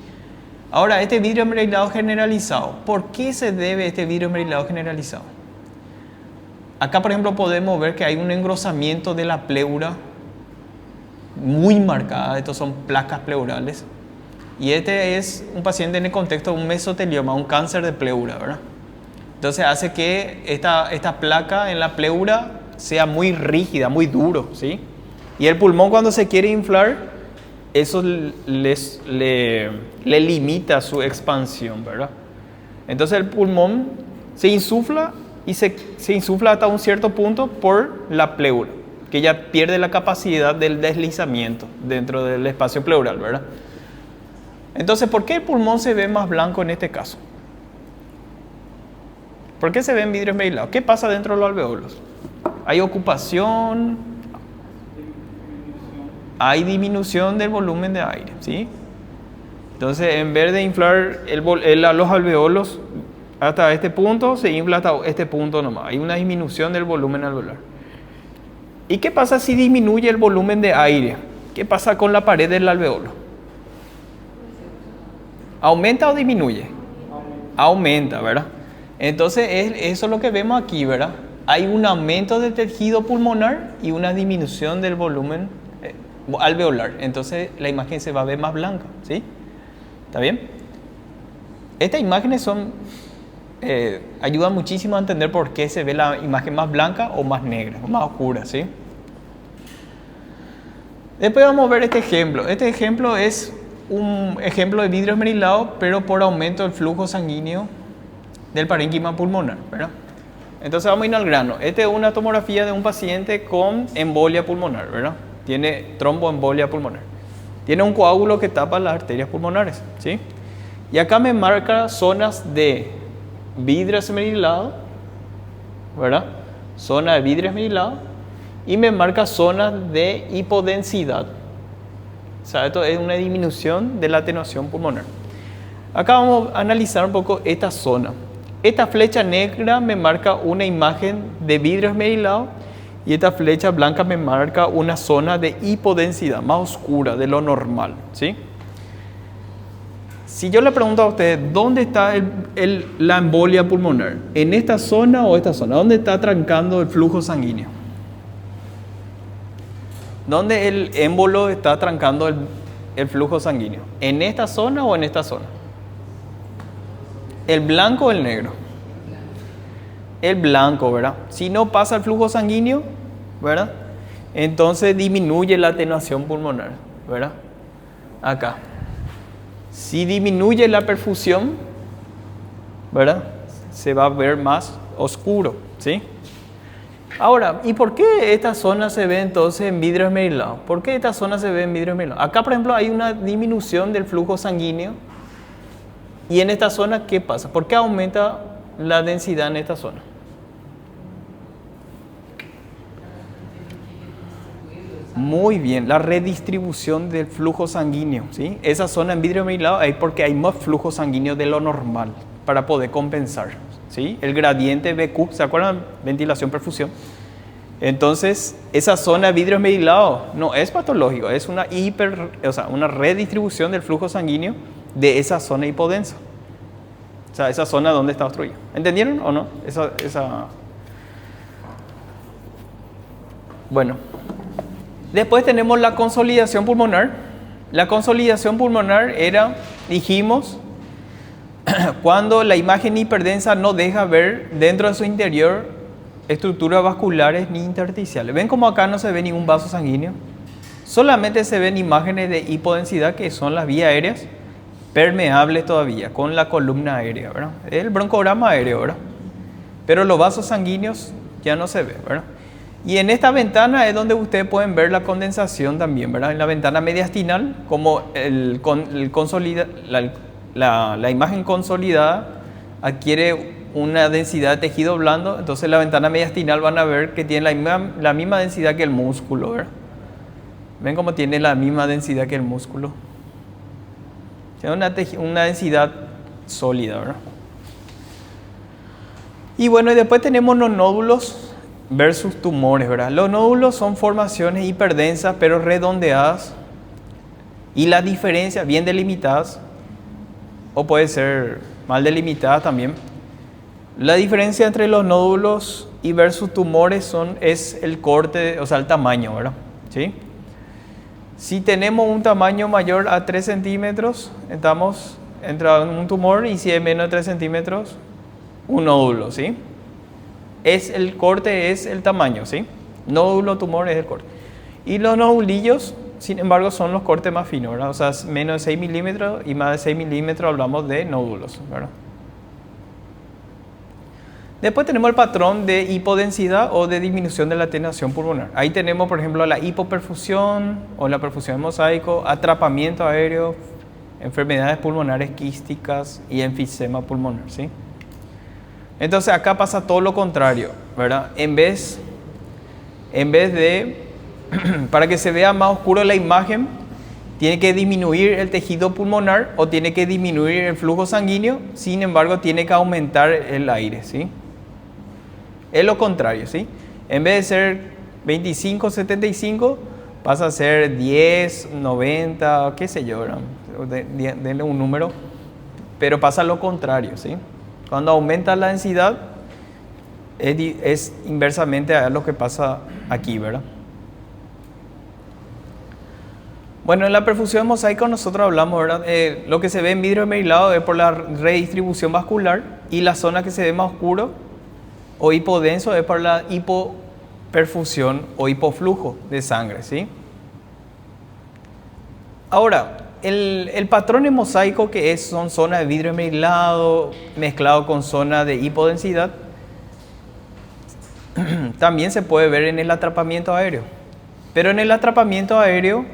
Ahora, este vidrio esmerilado generalizado, ¿por qué se debe este vidrio esmerilado generalizado? Acá, por ejemplo, podemos ver que hay un engrosamiento de la pleura muy marcada. Estos son placas pleurales, Y este es un paciente en el contexto de un mesotelioma, un cáncer de pleura, ¿verdad? Entonces hace que esta placa en la pleura sea muy rígida, muy duro, ¿sí? Y el pulmón cuando se quiere inflar, eso le limita su expansión, ¿verdad? Entonces el pulmón se insufla y se insufla hasta un cierto punto por la pleura, que ya pierde la capacidad del deslizamiento dentro del espacio pleural, ¿verdad? Entonces, ¿por qué el pulmón se ve más blanco en este caso? ¿Por qué se ven vidrios esmerilados? ¿Qué pasa dentro de los alveolos? ¿Hay ocupación? Hay disminución del volumen de aire, ¿sí? Entonces, en vez de inflar los alveolos hasta este punto, se infla hasta este punto nomás. Hay una disminución del volumen alveolar. ¿Y qué pasa si disminuye el volumen de aire? ¿Qué pasa con la pared del alveolo? ¿Aumenta o disminuye? Aumenta, ¿verdad? Entonces, eso es lo que vemos aquí, ¿verdad? Hay un aumento del tejido pulmonar y una disminución del volumen alveolar. Entonces, la imagen se va a ver más blanca, ¿sí? ¿Está bien? Estas imágenes ayudan muchísimo a entender por qué se ve la imagen más blanca o más negra, o más oscura, ¿sí? Después vamos a ver este ejemplo. Este ejemplo es un ejemplo de vidrio esmerilado, pero por aumento del flujo sanguíneo del parénquima pulmonar, ¿verdad? Entonces vamos a ir al grano. Esta es una tomografía de un paciente con embolia pulmonar, ¿verdad? Tiene tromboembolia pulmonar. Tiene un coágulo que tapa las arterias pulmonares, ¿sí? Y acá me marca zonas de vidrio esmerilado, ¿verdad? Zona de vidrio esmerilado. Y me marca zonas de hipodensidad. O sea, esto es una disminución de la atenuación pulmonar. Acá vamos a analizar un poco esta zona. Esta flecha negra me marca una imagen de vidrio esmerilado y esta flecha blanca me marca una zona de hipodensidad, más oscura de lo normal, ¿sí? Si yo le pregunto a ustedes, ¿dónde está la embolia pulmonar? ¿En esta zona o esta zona? ¿Dónde está trancando el flujo sanguíneo? ¿Dónde el émbolo está trancando el flujo sanguíneo? ¿En esta zona o en esta zona? ¿El blanco o el negro? El blanco, ¿verdad? Si no pasa el flujo sanguíneo, ¿verdad? Entonces disminuye la atenuación pulmonar, ¿verdad? Acá. Si disminuye la perfusión, ¿verdad? Se va a ver más oscuro, ¿sí? Ahora, ¿y por qué esta zona se ve entonces en vidrio esmerilado? ¿Por qué esta zona se ve en vidrio esmerilado? Acá, por ejemplo, hay una disminución del flujo sanguíneo. ¿Y en esta zona qué pasa? ¿Por qué aumenta la densidad en esta zona? Muy bien, la redistribución del flujo sanguíneo, ¿sí? Esa zona en vidrio esmerilado es porque hay más flujo sanguíneo de lo normal para poder compensar, ¿sí? El gradiente BQ, ¿se acuerdan? Ventilación, perfusión. Entonces, esa zona de vidrio esmerilado no es patológico, es una redistribución del flujo sanguíneo de esa zona hipodensa. O sea, esa zona donde está obstruida. ¿Entendieron o no? Bueno. Después tenemos la consolidación pulmonar. La consolidación pulmonar era, dijimos, cuando la imagen hiperdensa no deja ver dentro de su interior estructuras vasculares ni intersticiales. ¿Ven cómo acá no se ve ningún vaso sanguíneo? Solamente se ven imágenes de hipodensidad, que son las vías aéreas permeables todavía, con la columna aérea, ¿verdad? El broncograma aéreo, ¿verdad? Pero los vasos sanguíneos ya no se ven, ¿verdad? Y en esta ventana es donde ustedes pueden ver la condensación también, ¿verdad? En la ventana mediastinal, como la imagen consolidada adquiere una densidad de tejido blando, entonces la ventana mediastinal van a ver que tiene la misma densidad que el músculo, ¿verdad? ¿Ven cómo tiene la misma densidad que el músculo? Tiene una densidad sólida, ¿verdad? Y bueno, y después tenemos los nódulos versus tumores, ¿verdad? Los nódulos son formaciones hiperdensas pero redondeadas y las diferencias bien delimitadas, o puede ser mal delimitadas también. La diferencia entre los nódulos y versus tumores es el corte, o sea, el tamaño, ¿verdad? ¿Sí? Si tenemos un tamaño mayor a 3 centímetros, estamos entre un tumor, y si es menos de 3 centímetros, un nódulo, ¿sí? El corte es el tamaño, ¿sí? Nódulo, tumor es el corte. Y los nodulillos, sin embargo, son los cortes más finos, ¿verdad? O sea, menos de 6 milímetros y más de 6 milímetros hablamos de nódulos, ¿verdad? Después tenemos el patrón de hipodensidad o de disminución de la atenuación pulmonar. Ahí tenemos, por ejemplo, la hipoperfusión o la perfusión de mosaico, atrapamiento aéreo, enfermedades pulmonares quísticas y enfisema pulmonar, ¿sí? Entonces acá pasa todo lo contrario, ¿verdad? En vez de, para que se vea más oscuro la imagen, tiene que disminuir el tejido pulmonar o tiene que disminuir el flujo sanguíneo, sin embargo tiene que aumentar el aire, ¿sí? Es lo contrario, ¿sí? En vez de ser 25, 75, pasa a ser 10, 90, qué sé yo, ¿no? Denle un número, pero pasa lo contrario, ¿sí? Cuando aumenta la densidad, es inversamente a lo que pasa aquí, ¿verdad? Bueno, en la perfusión de mosaico nosotros hablamos, ¿verdad? Lo que se ve en vidrio esmerilado es por la redistribución vascular, y la zona que se ve más oscuro o hipodenso es por la hipoperfusión o hipoflujo de sangre, ¿sí? Ahora, el patrón en mosaico, que son zonas de vidrio esmerilado mezclado con zona de hipodensidad, también se puede ver en el atrapamiento aéreo. Pero en el atrapamiento aéreo,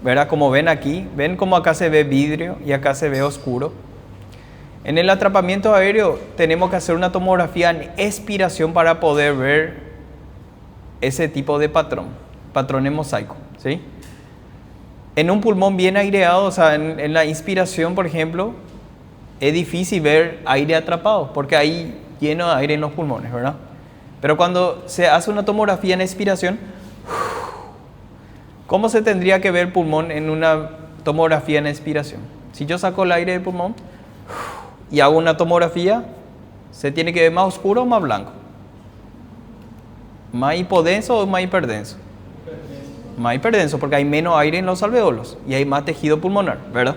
¿verdad? Como ven aquí, ven como acá se ve vidrio y acá se ve oscuro. En el atrapamiento aéreo tenemos que hacer una tomografía en expiración para poder ver ese tipo de patrón en mosaico, ¿sí? En un pulmón bien aireado, o sea, en la inspiración, por ejemplo, es difícil ver aire atrapado porque hay lleno de aire en los pulmones, ¿verdad? Pero cuando se hace una tomografía en expiración, ¿cómo se tendría que ver el pulmón en una tomografía en expiración? Si yo saco el aire del pulmón y hago una tomografía, ¿se tiene que ver más oscuro o más blanco? ¿Más hipodenso o más hiperdenso? Más hiperdenso, porque hay menos aire en los alveolos y hay más tejido pulmonar, ¿verdad?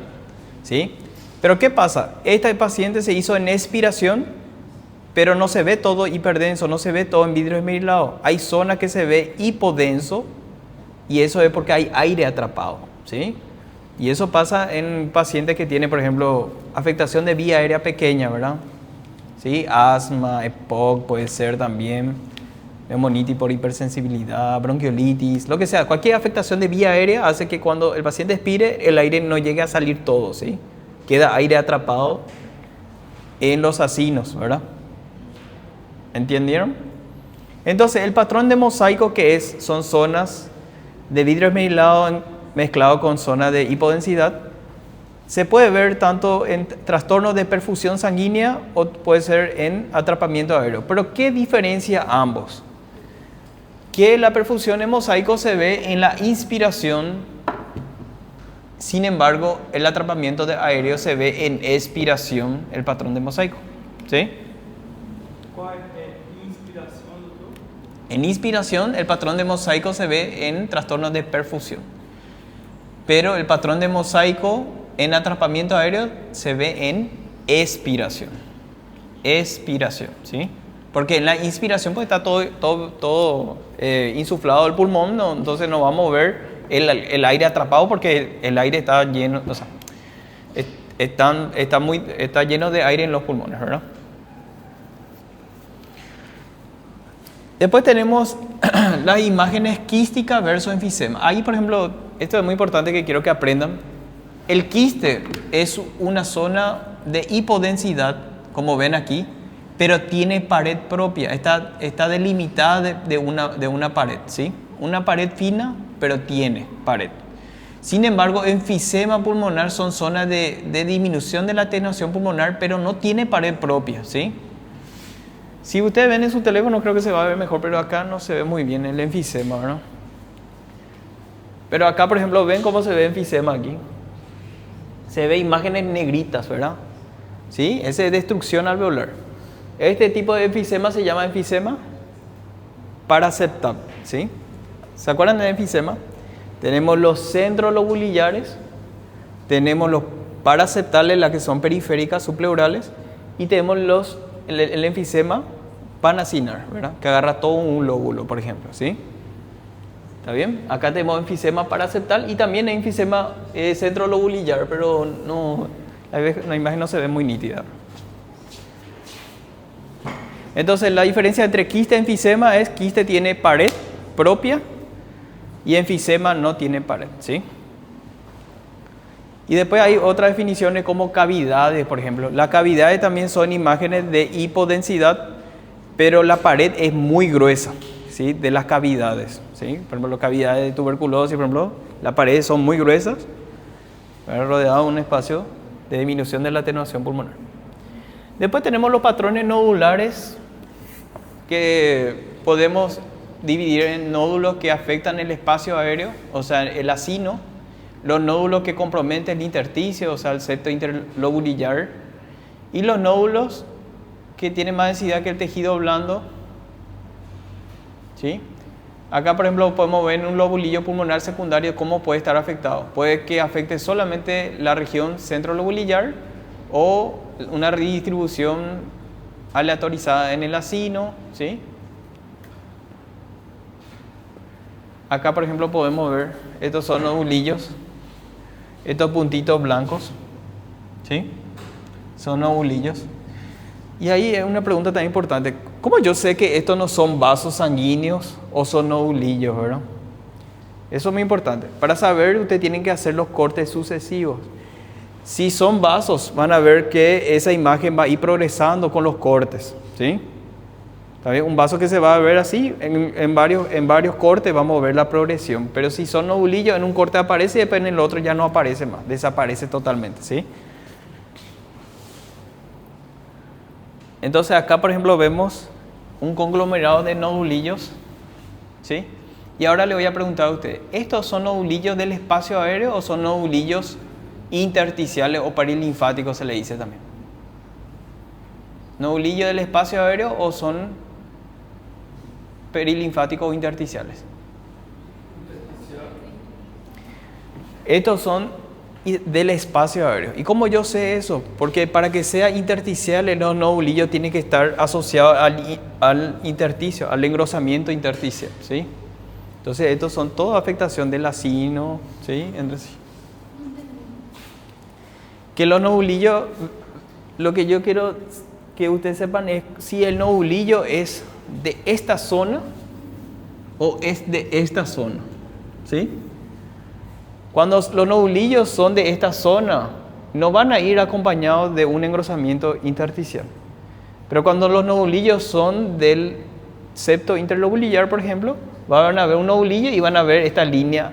¿Sí? Pero ¿qué pasa? Este paciente se hizo en expiración, pero no se ve todo hiperdenso, no se ve todo en vidrio esmerilado. Hay zonas que se ve hipodenso, y eso es porque hay aire atrapado, ¿sí? Y eso pasa en pacientes que tienen, por ejemplo, afectación de vía aérea pequeña, ¿verdad? ¿Sí? Asma, EPOC puede ser también, neumonitis por hipersensibilidad, bronquiolitis, lo que sea. Cualquier afectación de vía aérea hace que cuando el paciente expire, el aire no llegue a salir todo, ¿sí? Queda aire atrapado en los acinos, ¿verdad? ¿Entendieron? Entonces, el patrón de mosaico, que son zonas de vidrio esmerilado mezclado con zona de hipodensidad, se puede ver tanto en trastornos de perfusión sanguínea o puede ser en atrapamiento aéreo. Pero ¿qué diferencia ambos? Que la perfusión en mosaico se ve en la inspiración, sin embargo, el atrapamiento de aéreo se ve en expiración, el patrón de mosaico, ¿sí? ¿Cuál es inspiración, doctor? En inspiración, el patrón de mosaico se ve en trastornos de perfusión. Pero el patrón de mosaico en atrapamiento aéreo se ve en expiración. Expiración, ¿sí? Porque en la inspiración pues está todo insuflado el pulmón, ¿no? Entonces no vamos a ver el aire atrapado porque el aire está lleno, o sea, está lleno de aire en los pulmones, ¿verdad? Después tenemos las imágenes quísticas versus enfisema. Ahí, por ejemplo, esto es muy importante que quiero que aprendan. El quiste es una zona de hipodensidad, como ven aquí, pero tiene pared propia. Está delimitada de una pared, ¿sí? Una pared fina, pero tiene pared. Sin embargo, enfisema pulmonar son zonas de disminución de la atenuación pulmonar, pero no tiene pared propia, ¿sí? Si ustedes ven en su teléfono creo que se va a ver mejor, pero acá no se ve muy bien el enfisema, ¿no? Pero acá, por ejemplo, ven cómo se ve enfisema aquí. Se ve imágenes negritas, ¿verdad? ¿Sí? Esa es destrucción alveolar. Este tipo de enfisema se llama enfisema paraseptal, ¿sí? ¿Se acuerdan del enfisema? tenemos los centrolobulillares, tenemos los paraceptales, las que son periféricas subpleurales, y tenemos el enfisema panacinar, ¿verdad? Que agarra todo un lóbulo, por ejemplo, ¿sí? ¿Está bien? Acá tenemos enfisema paraceptal y también hay enfisema centrolobulillar, pero la imagen no se ve muy nítida. Entonces, la diferencia entre quiste y enfisema es quiste tiene pared propia y enfisema no tiene pared, ¿sí? Y después hay otras definiciones como cavidades, por ejemplo. Las cavidades también son imágenes de hipodensidad, pero la pared es muy gruesa, ¿sí? De las cavidades, ¿sí? Por ejemplo, las cavidades de tuberculosis, por ejemplo, las paredes son muy gruesas, rodeado de un espacio de disminución de la atenuación pulmonar. Después tenemos los patrones nodulares que podemos dividir en nódulos que afectan el espacio aéreo, o sea, el acino, los nódulos que comprometen el intersticio, o sea, el septo interlobulillar, y los nódulos que tienen más densidad que el tejido blando, ¿sí? Acá, por ejemplo, podemos ver en un lobulillo pulmonar secundario cómo puede estar afectado. Puede que afecte solamente la región centrolobulillar o una redistribución aleatorizada en el acino, ¿sí? Acá, por ejemplo, podemos ver, estos son nodulillos, estos puntitos blancos, ¿sí? Son nodulillos. Y ahí es una pregunta tan importante. ¿Cómo yo sé que estos no son vasos sanguíneos o son nodulillos, verdad? Eso es muy importante. Para saber, ustedes tienen que hacer los cortes sucesivos. Si son vasos, van a ver que esa imagen va a ir progresando con los cortes, ¿sí? ¿Está bien? Un vaso que se va a ver así, en varios cortes vamos a ver la progresión. Pero si son nodulillos, en un corte aparece y después en el otro ya no aparece más, desaparece totalmente, ¿sí? Entonces acá, por ejemplo, vemos un conglomerado de nodulillos, ¿sí? Y ahora le voy a preguntar a usted, ¿estos son nodulillos del espacio aéreo o son nodulillos intersticiales o perilinfáticos se le dice también? ¿Nodulillos del espacio aéreo o son perilinfáticos o intersticiales? Estos son del espacio aéreo. ¿Y cómo yo sé eso? Porque para que sea intersticial, el nodulillo tiene que estar asociado al intersticio, al engrosamiento intersticial, ¿sí? Entonces, estos son toda afectación del acino, ¿sí? Que los nodulillos, lo que yo quiero que ustedes sepan es si el nodulillo es de esta zona o es de esta zona, ¿sí? Cuando los nodulillos son de esta zona, no van a ir acompañados de un engrosamiento intersticial. Pero cuando los nodulillos son del septo interlobulillar, por ejemplo, van a ver un nodulillo y van a ver esta línea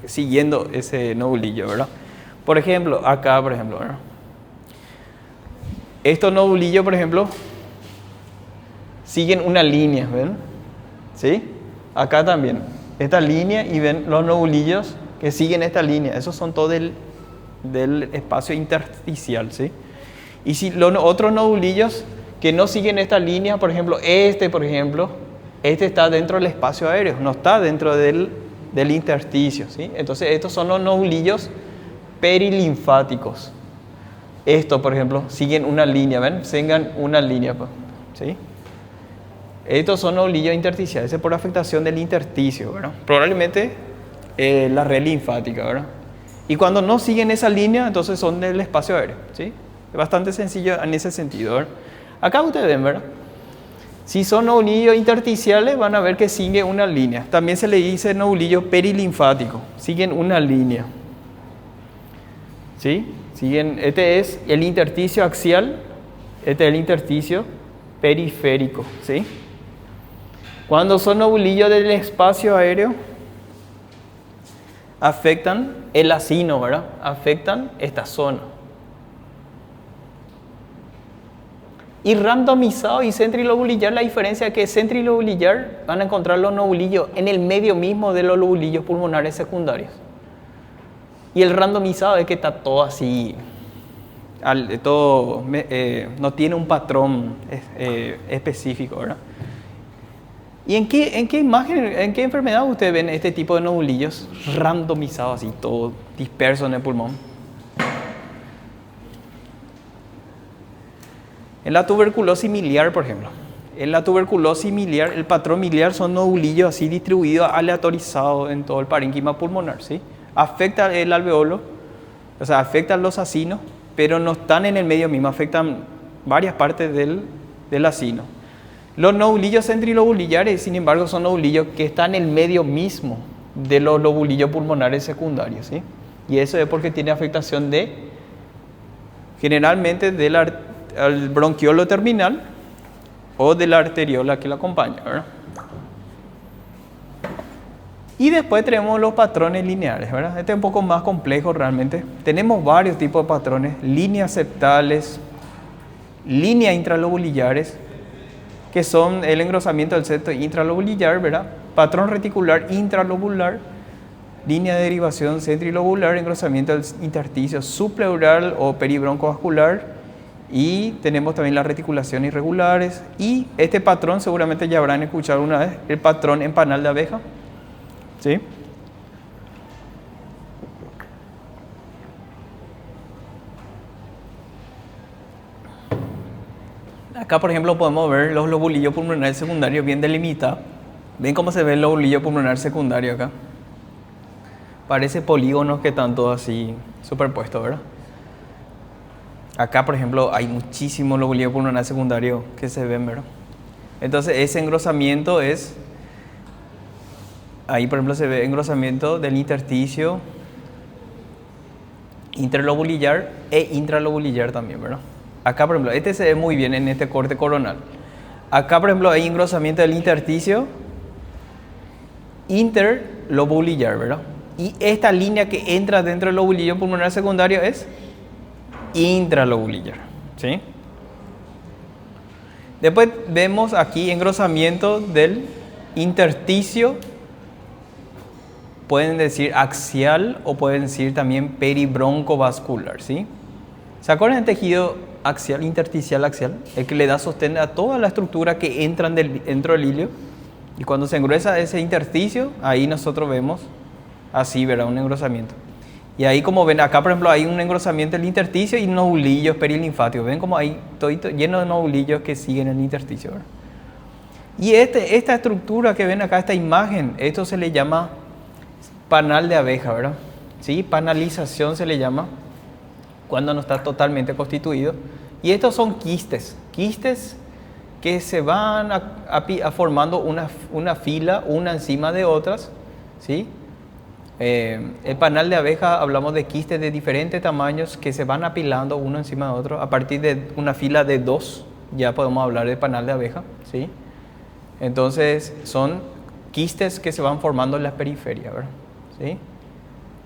siguiendo ese nodulillo, ¿verdad? Por ejemplo, acá, por ejemplo, ¿verdad? Estos nodulillos, por ejemplo, siguen una línea, ¿ven? ¿Sí? Acá también. Esta línea y ven los nodulillos que siguen esta línea. Esos son todos del espacio intersticial, ¿sí? Y si los otros nodulillos que no siguen esta línea, por ejemplo, este está dentro del espacio aéreo, no está dentro del intersticio, ¿sí? Entonces, estos son los nodulillos perilinfáticos. Estos, por ejemplo, siguen una línea, ¿ven? Sigan una línea, ¿sí? Estos son nodulillos intersticiales, es por afectación del intersticio, ¿verdad? Probablemente la red linfática, ¿verdad? Y cuando no siguen esa línea, entonces son del espacio aéreo, ¿sí? Es bastante sencillo en ese sentido, ¿verdad? Acá ustedes ven, ¿verdad? Si son nodulillos intersticiales, van a ver que sigue una línea. También se le dice nodulillo perilinfático, siguen una línea, ¿sí? Siguen, este es el intersticio axial, este es el intersticio periférico, ¿sí? Cuando son nodulillos del espacio aéreo, afectan el acino, ¿verdad? Afectan esta zona. Y randomizado y centrilobulillar, la diferencia es que centrilobulillar van a encontrar los nodulillos en el medio mismo de los lobulillos pulmonares secundarios. Y el randomizado es que está todo así, no tiene un patrón específico, ¿verdad? ¿Y en qué imagen, en qué enfermedad ustedes ven este tipo de nodulillos randomizados así, todo disperso en el pulmón? En la tuberculosis miliar, por ejemplo. En la tuberculosis miliar, el patrón miliar son nodulillos así distribuidos, aleatorizados en todo el parénquima pulmonar, ¿sí? Afecta el alveolo, o sea, afectan los acinos, pero no están en el medio mismo, afectan varias partes del acino. Los nodulillos centrilobulillares, sin embargo, son nodulillos que están en el medio mismo de los lobulillos pulmonares secundarios, ¿sí? Y eso es porque tiene afectación generalmente del bronquiolo terminal o de la arteriola que la acompaña, ¿verdad? Y después tenemos los patrones lineares, ¿verdad? Este es un poco más complejo realmente. Tenemos varios tipos de patrones: líneas septales, líneas intralobulillares, que son el engrosamiento del septo intralobulillar, ¿verdad? Patrón reticular intralobular, línea de derivación centrilobular, engrosamiento del intersticio subpleural o peribroncovascular, y tenemos también las reticulaciones irregulares. Y este patrón seguramente ya habrán escuchado una vez, el patrón en panal de abeja, ¿sí? Acá, por ejemplo, podemos ver los lobulillos pulmonares secundarios bien delimitados. ¿Ven cómo se ve el lobulillo pulmonar secundario acá? Parece polígonos que están todos así superpuestos, ¿verdad? Acá, por ejemplo, hay muchísimos lobulillos pulmonares secundarios que se ven, ¿verdad? Entonces, ese engrosamiento es... Ahí, por ejemplo, se ve engrosamiento del intersticio interlobulillar e intralobulillar también, ¿verdad? Acá, por ejemplo, este se ve muy bien en este corte coronal. Acá, por ejemplo, hay engrosamiento del intersticio interlobulillar, ¿verdad? Y esta línea que entra dentro del lobulillo pulmonar secundario es intralobulillar, ¿sí? Después vemos aquí engrosamiento del intersticio, pueden decir axial o pueden decir también peribroncovascular, ¿sí? ¿Se acuerdan del tejido axial, intersticial axial? El que le da sostén a toda la estructura que entran dentro del hilio. Y cuando se engruesa ese intersticio, ahí nosotros vemos así, ¿verdad? Un engrosamiento. Y ahí, como ven, acá por ejemplo hay un engrosamiento del intersticio y nodulillos perilinfáticos. Ven como hay todo lleno de nodulillos que siguen el intersticio, ¿verdad? Y esta estructura que ven acá, esta imagen, esto se le llama panal de abeja, ¿verdad? ¿Sí? Panalización se le llama cuando no está totalmente constituido. Y estos son quistes que se van formando una fila, una encima de otras, ¿sí? El panal de abeja, hablamos de quistes de diferentes tamaños que se van apilando uno encima de otro. A partir de una fila de 2 ya podemos hablar de panal de abeja, ¿sí? Entonces son quistes que se van formando en las periferias, ¿verdad? ¿Sí?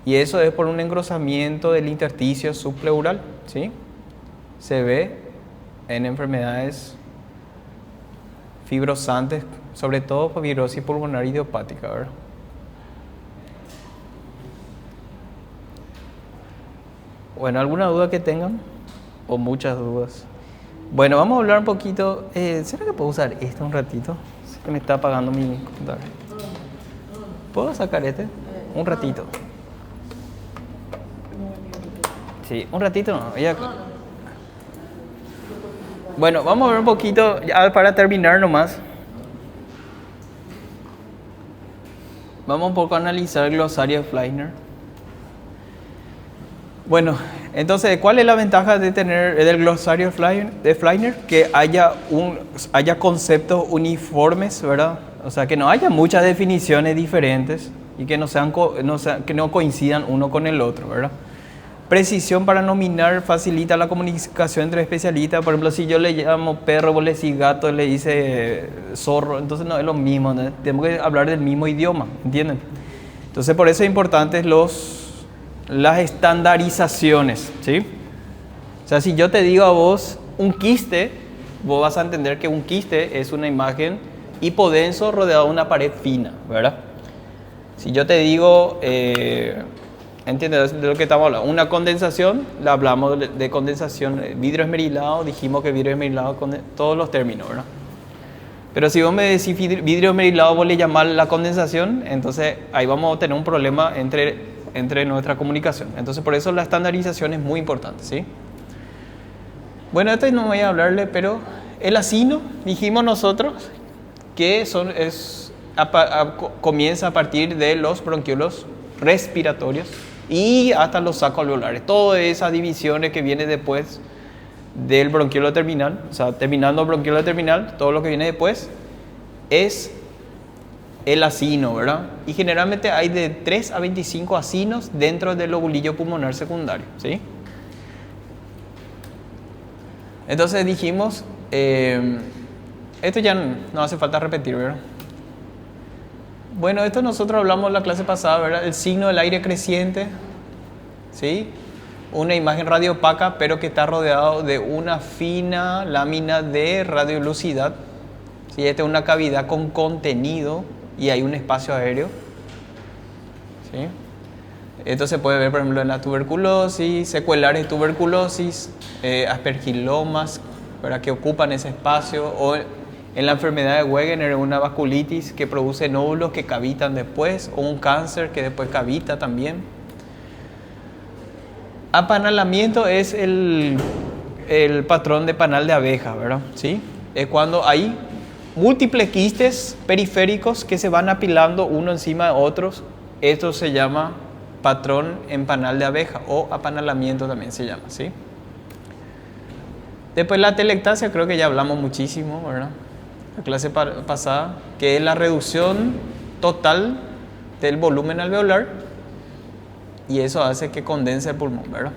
Y eso es por un engrosamiento del intersticio subpleural, ¿sí? Se ve en enfermedades fibrosantes, sobre todo fibrosis pulmonar idiopática, ¿verdad? Bueno, ¿alguna duda que tengan? ¿O muchas dudas? Bueno, vamos a hablar un poquito. ¿Será que puedo usar esto un ratito? Es que me está apagando mi computadora. ¿Puedo sacar este? Un ratito. Sí, un ratito no. Bueno, vamos a ver un poquito, ya para terminar nomás. Vamos un poco a analizar el glosario de Fleischer. Bueno, entonces, ¿cuál es la ventaja de tener del glosario de Fleischer? Que haya conceptos uniformes, ¿verdad? O sea, que no haya muchas definiciones diferentes y que que no coincidan uno con el otro, ¿verdad? Precisión para nominar facilita la comunicación entre especialistas. Por ejemplo, si yo le llamo perro, vos le decís gato, le dice zorro, entonces no es lo mismo, ¿no? Tenemos que hablar del mismo idioma, ¿entienden? Entonces, por eso es importante las estandarizaciones, ¿sí? O sea, si yo te digo a vos un quiste, vos vas a entender que un quiste es una imagen hipodenso rodeado de una pared fina, ¿verdad? Si yo te digo, ¿entiendes de lo que estamos hablando? Una condensación, le hablamos de condensación, vidrio esmerilado, dijimos que vidrio esmerilado con todos los términos, ¿verdad? Pero si vos me decís vidrio esmerilado, vos le llamás la condensación, entonces ahí vamos a tener un problema entre nuestra comunicación. Entonces por eso la estandarización es muy importante, ¿sí? Bueno, esto no voy a hablarle, pero el acino, dijimos nosotros, que comienza a partir de los bronquiolos respiratorios y hasta los sacos alveolares. Todas esas divisiones que vienen después del bronquiolo terminal, o sea, terminando el bronquiolo terminal, todo lo que viene después es el acino, ¿verdad? Y generalmente hay de 3 a 25 acinos dentro del lobulillo pulmonar secundario, ¿sí? Entonces dijimos, esto ya no hace falta repetir, ¿verdad? Bueno, esto nosotros hablamos en la clase pasada, ¿verdad? El signo del aire creciente, ¿sí? Una imagen radiopaca, pero que está rodeado de una fina lámina de radiolucidad, ¿sí? Esta es una cavidad con contenido y hay un espacio aéreo, ¿sí? Esto se puede ver, por ejemplo, en la tuberculosis, secuelares de tuberculosis, aspergilomas, ¿verdad? Que ocupan ese espacio, o en la enfermedad de Wegener, una vasculitis que produce nódulos que cavitan después, o un cáncer que después cavita también. Apanalamiento es el patrón de panal de abeja, ¿verdad? ¿Sí? Es cuando hay múltiples quistes periféricos que se van apilando uno encima de otros. Esto se llama patrón en panal de abeja o apanalamiento también se llama, ¿sí? Después la atelectasia, creo que ya hablamos muchísimo, ¿verdad? La clase pasada, que es la reducción total del volumen alveolar y eso hace que condense el pulmón, ¿verdad?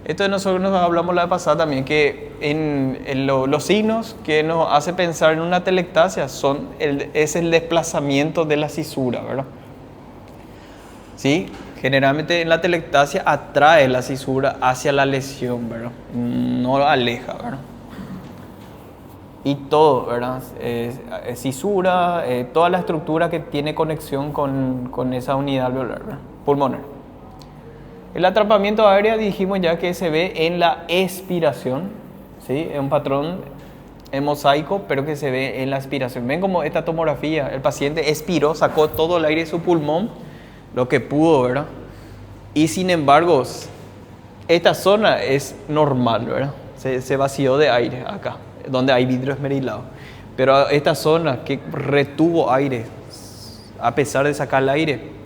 Esto nosotros nos hablamos la vez pasada también, que los signos que nos hace pensar en una atelectasia es el desplazamiento de la cisura, ¿verdad? ¿Sí? Generalmente en la atelectasia atrae la cisura hacia la lesión, ¿verdad? No la aleja, ¿verdad? Y todo, ¿verdad? Cisura, toda la estructura que tiene conexión con esa unidad alveolar, ¿verdad? Pulmonar. El atrapamiento aéreo dijimos ya que se ve en la expiración, ¿sí? Es un patrón mosaico, pero que se ve en la expiración. Ven como esta tomografía, el paciente expiró, sacó todo el aire de su pulmón, lo que pudo, ¿verdad? Y sin embargo, esta zona es normal, ¿verdad? Se vació de aire acá, donde hay vidrio esmerilado. Pero esta zona que retuvo aire, a pesar de sacar el aire,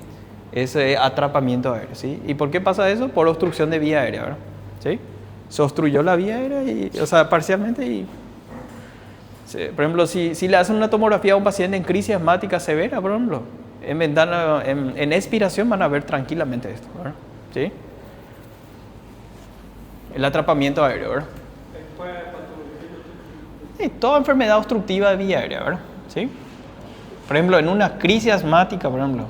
es atrapamiento aéreo, ¿sí? ¿Y por qué pasa eso? Por obstrucción de vía aérea, ¿verdad? ¿Sí? Se obstruyó la vía aérea, o sea, parcialmente. Y, por ejemplo, si le hacen una tomografía a un paciente en crisis asmática severa, por ejemplo, en expiración van a ver tranquilamente esto, ¿verdad? ¿Sí? El atrapamiento aéreo, ¿verdad? Sí, toda enfermedad obstructiva de vía aérea, ¿verdad? ¿Sí? Por ejemplo, en una crisis asmática, por ejemplo,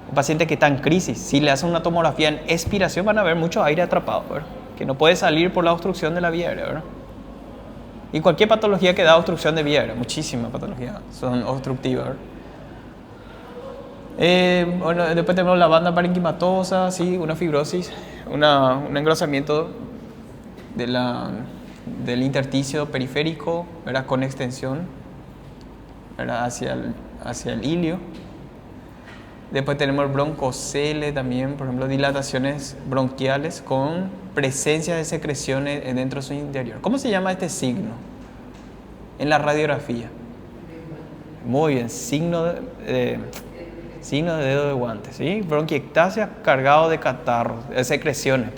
un paciente que está en crisis, si le hacen una tomografía en expiración van a ver mucho aire atrapado, ¿verdad? Que no puede salir por la obstrucción de la vía aérea, ¿verdad? Y cualquier patología que da obstrucción de vía aérea, muchísimas patologías son obstructivas, ¿verdad? Bueno, después tenemos la banda parenquimatosa, sí, una fibrosis, un engrosamiento del intersticio periférico, ¿verdad? Con extensión, ¿verdad? hacia el ilio. Después tenemos el broncocele también, por ejemplo, dilataciones bronquiales con presencia de secreciones dentro de su interior. ¿Cómo se llama este signo en la radiografía? Muy bien, signo de dedo de guante, ¿sí? Bronquiectasia cargado de catarros, secreciones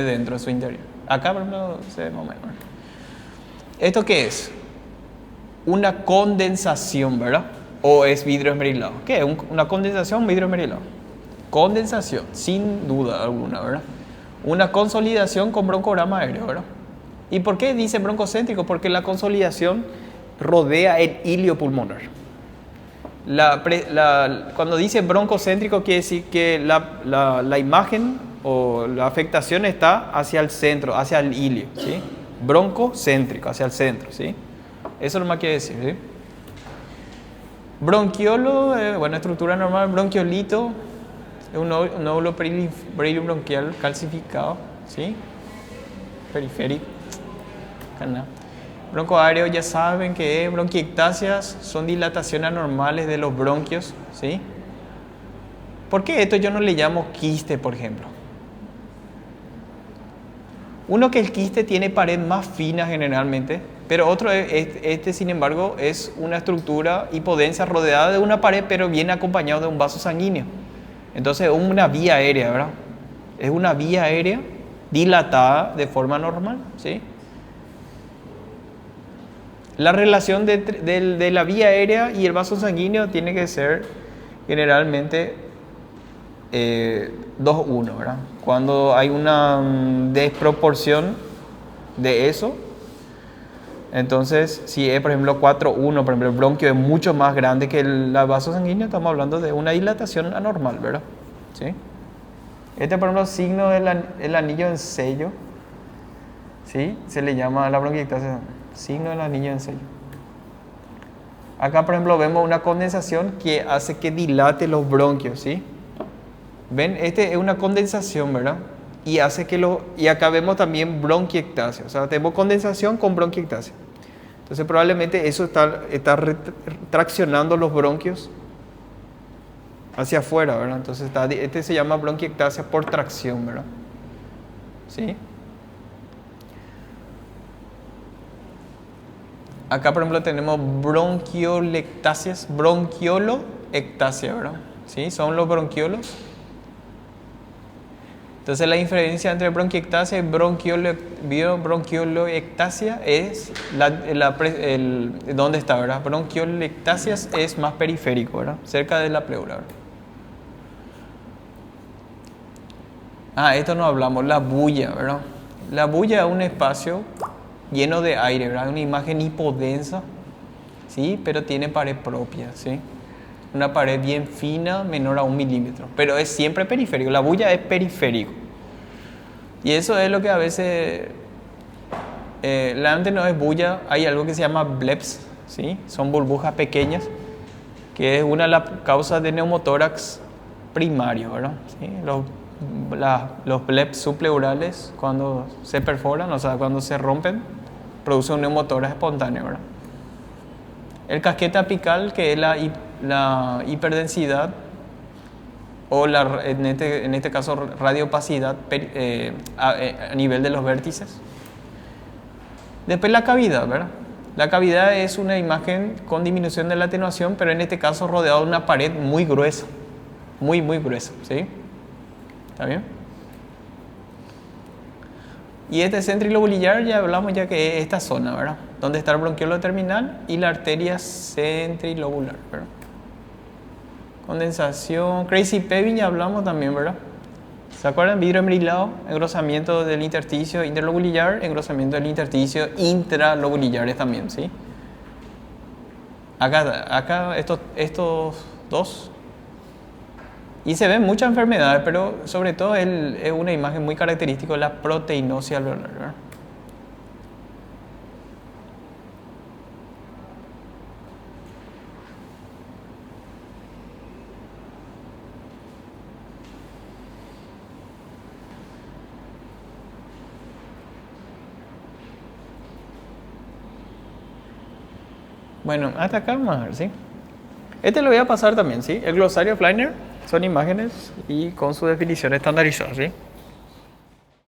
dentro de su interior. Acá, por ejemplo, se ve más o menos. ¿Esto qué es? Una condensación, ¿verdad? ¿O es vidrio esmerilado? ¿Qué es? ¿Una condensación, vidrio esmerilado? Condensación, sin duda alguna, ¿verdad? Una consolidación con broncograma aéreo, ¿verdad? ¿Y por qué dice broncocéntrico? Porque la consolidación rodea el ilio pulmonar. Cuando dice broncocéntrico quiere decir que la imagen o la afectación está hacia el centro, hacia el ilio, ¿sí? Broncocéntrico, hacia el centro, ¿sí? Eso nomás quiere decir, ¿sí? Bronquiolo, bueno, estructura normal, bronquiolito, es un nódulo bronquial calcificado, ¿sí? Periférico, canal. Broncoaéreo ya saben que es bronquiectasias, son dilataciones anormales de los bronquios, ¿sí? ¿Por qué esto yo no le llamo quiste, por ejemplo? Uno que el quiste tiene pared más fina generalmente, pero otro, sin embargo, es una estructura hipodensa rodeada de una pared, pero viene acompañado de un vaso sanguíneo. Entonces es una vía aérea, ¿verdad? Es una vía aérea dilatada de forma normal, ¿sí? La relación de la vía aérea y el vaso sanguíneo tiene que ser generalmente 2:1, ¿verdad? Cuando hay una desproporción de eso, entonces si es por ejemplo 4:1, por ejemplo el bronquio es mucho más grande que el vaso sanguíneo, estamos hablando de una dilatación anormal, ¿verdad? ¿Sí? Este por ejemplo signo del anillo en sello, ¿sí? Se le llama la bronquiectasia, signo del anillo en sello. Acá por ejemplo vemos una condensación que hace que dilate los bronquios, ¿sí? Ven, este es una condensación, ¿verdad? Y hace que y acá vemos también bronquiectasia, o sea, tenemos condensación con bronquiectasia. Entonces probablemente eso está traccionando los bronquios hacia afuera, ¿verdad? Entonces este se llama bronquiectasia por tracción, ¿verdad? ¿Sí? Acá por ejemplo tenemos bronquiolectasias, bronquioloectasia, ¿verdad? ¿Sí? Son los bronquiolos. Entonces la diferencia entre bronquiectasia y bronquioloectasia es ¿dónde está, verdad? Bronquiolectasias es más periférico, ¿verdad? Cerca de la pleura, ¿verdad? Esto no hablamos, la bulla, ¿verdad? La bulla es un espacio lleno de aire, ¿verdad? Una imagen hipodensa, ¿sí? Pero tiene pared propia, ¿sí? Una pared bien fina, menor a 1 milímetro, pero es siempre periférico. La bulla es periférico. Y eso es lo que a veces, realmente no es bulla, hay algo que se llama bleps, ¿sí? Son burbujas pequeñas, que es una de las causas de neumotórax primario, ¿verdad? ¿Sí? Los bleps subpleurales, cuando se perforan, o sea, cuando se rompen, producen un neumotórax espontáneo, ¿verdad? El casquete apical, que es la hiperdensidad o en este caso radiopacidad a nivel de los vértices. Después la cavidad, ¿verdad? La cavidad es una imagen con disminución de la atenuación, pero en este caso rodeado de una pared muy gruesa, muy gruesa, ¿sí? ¿Está bien? Y este centrilobular ya hablamos ya que es esta zona, ¿verdad? Donde está el bronquiolo terminal y la arteria centrilobular, ¿verdad? Condensación, crazy paving ya hablamos también, ¿verdad? ¿Se acuerdan? Vidrio emrilado, engrosamiento del intersticio interlobular, engrosamiento del intersticio intralobular también, ¿sí? Acá estos dos. Y se ven muchas enfermedades, pero sobre todo es una imagen muy característica de la proteinosis alveolar, ¿verdad? Bueno, hasta acá vamos a ver, ¿sí? Este lo voy a pasar también, ¿sí? El glosario Fleiner son imágenes y con su definición estandarizada, ¿sí?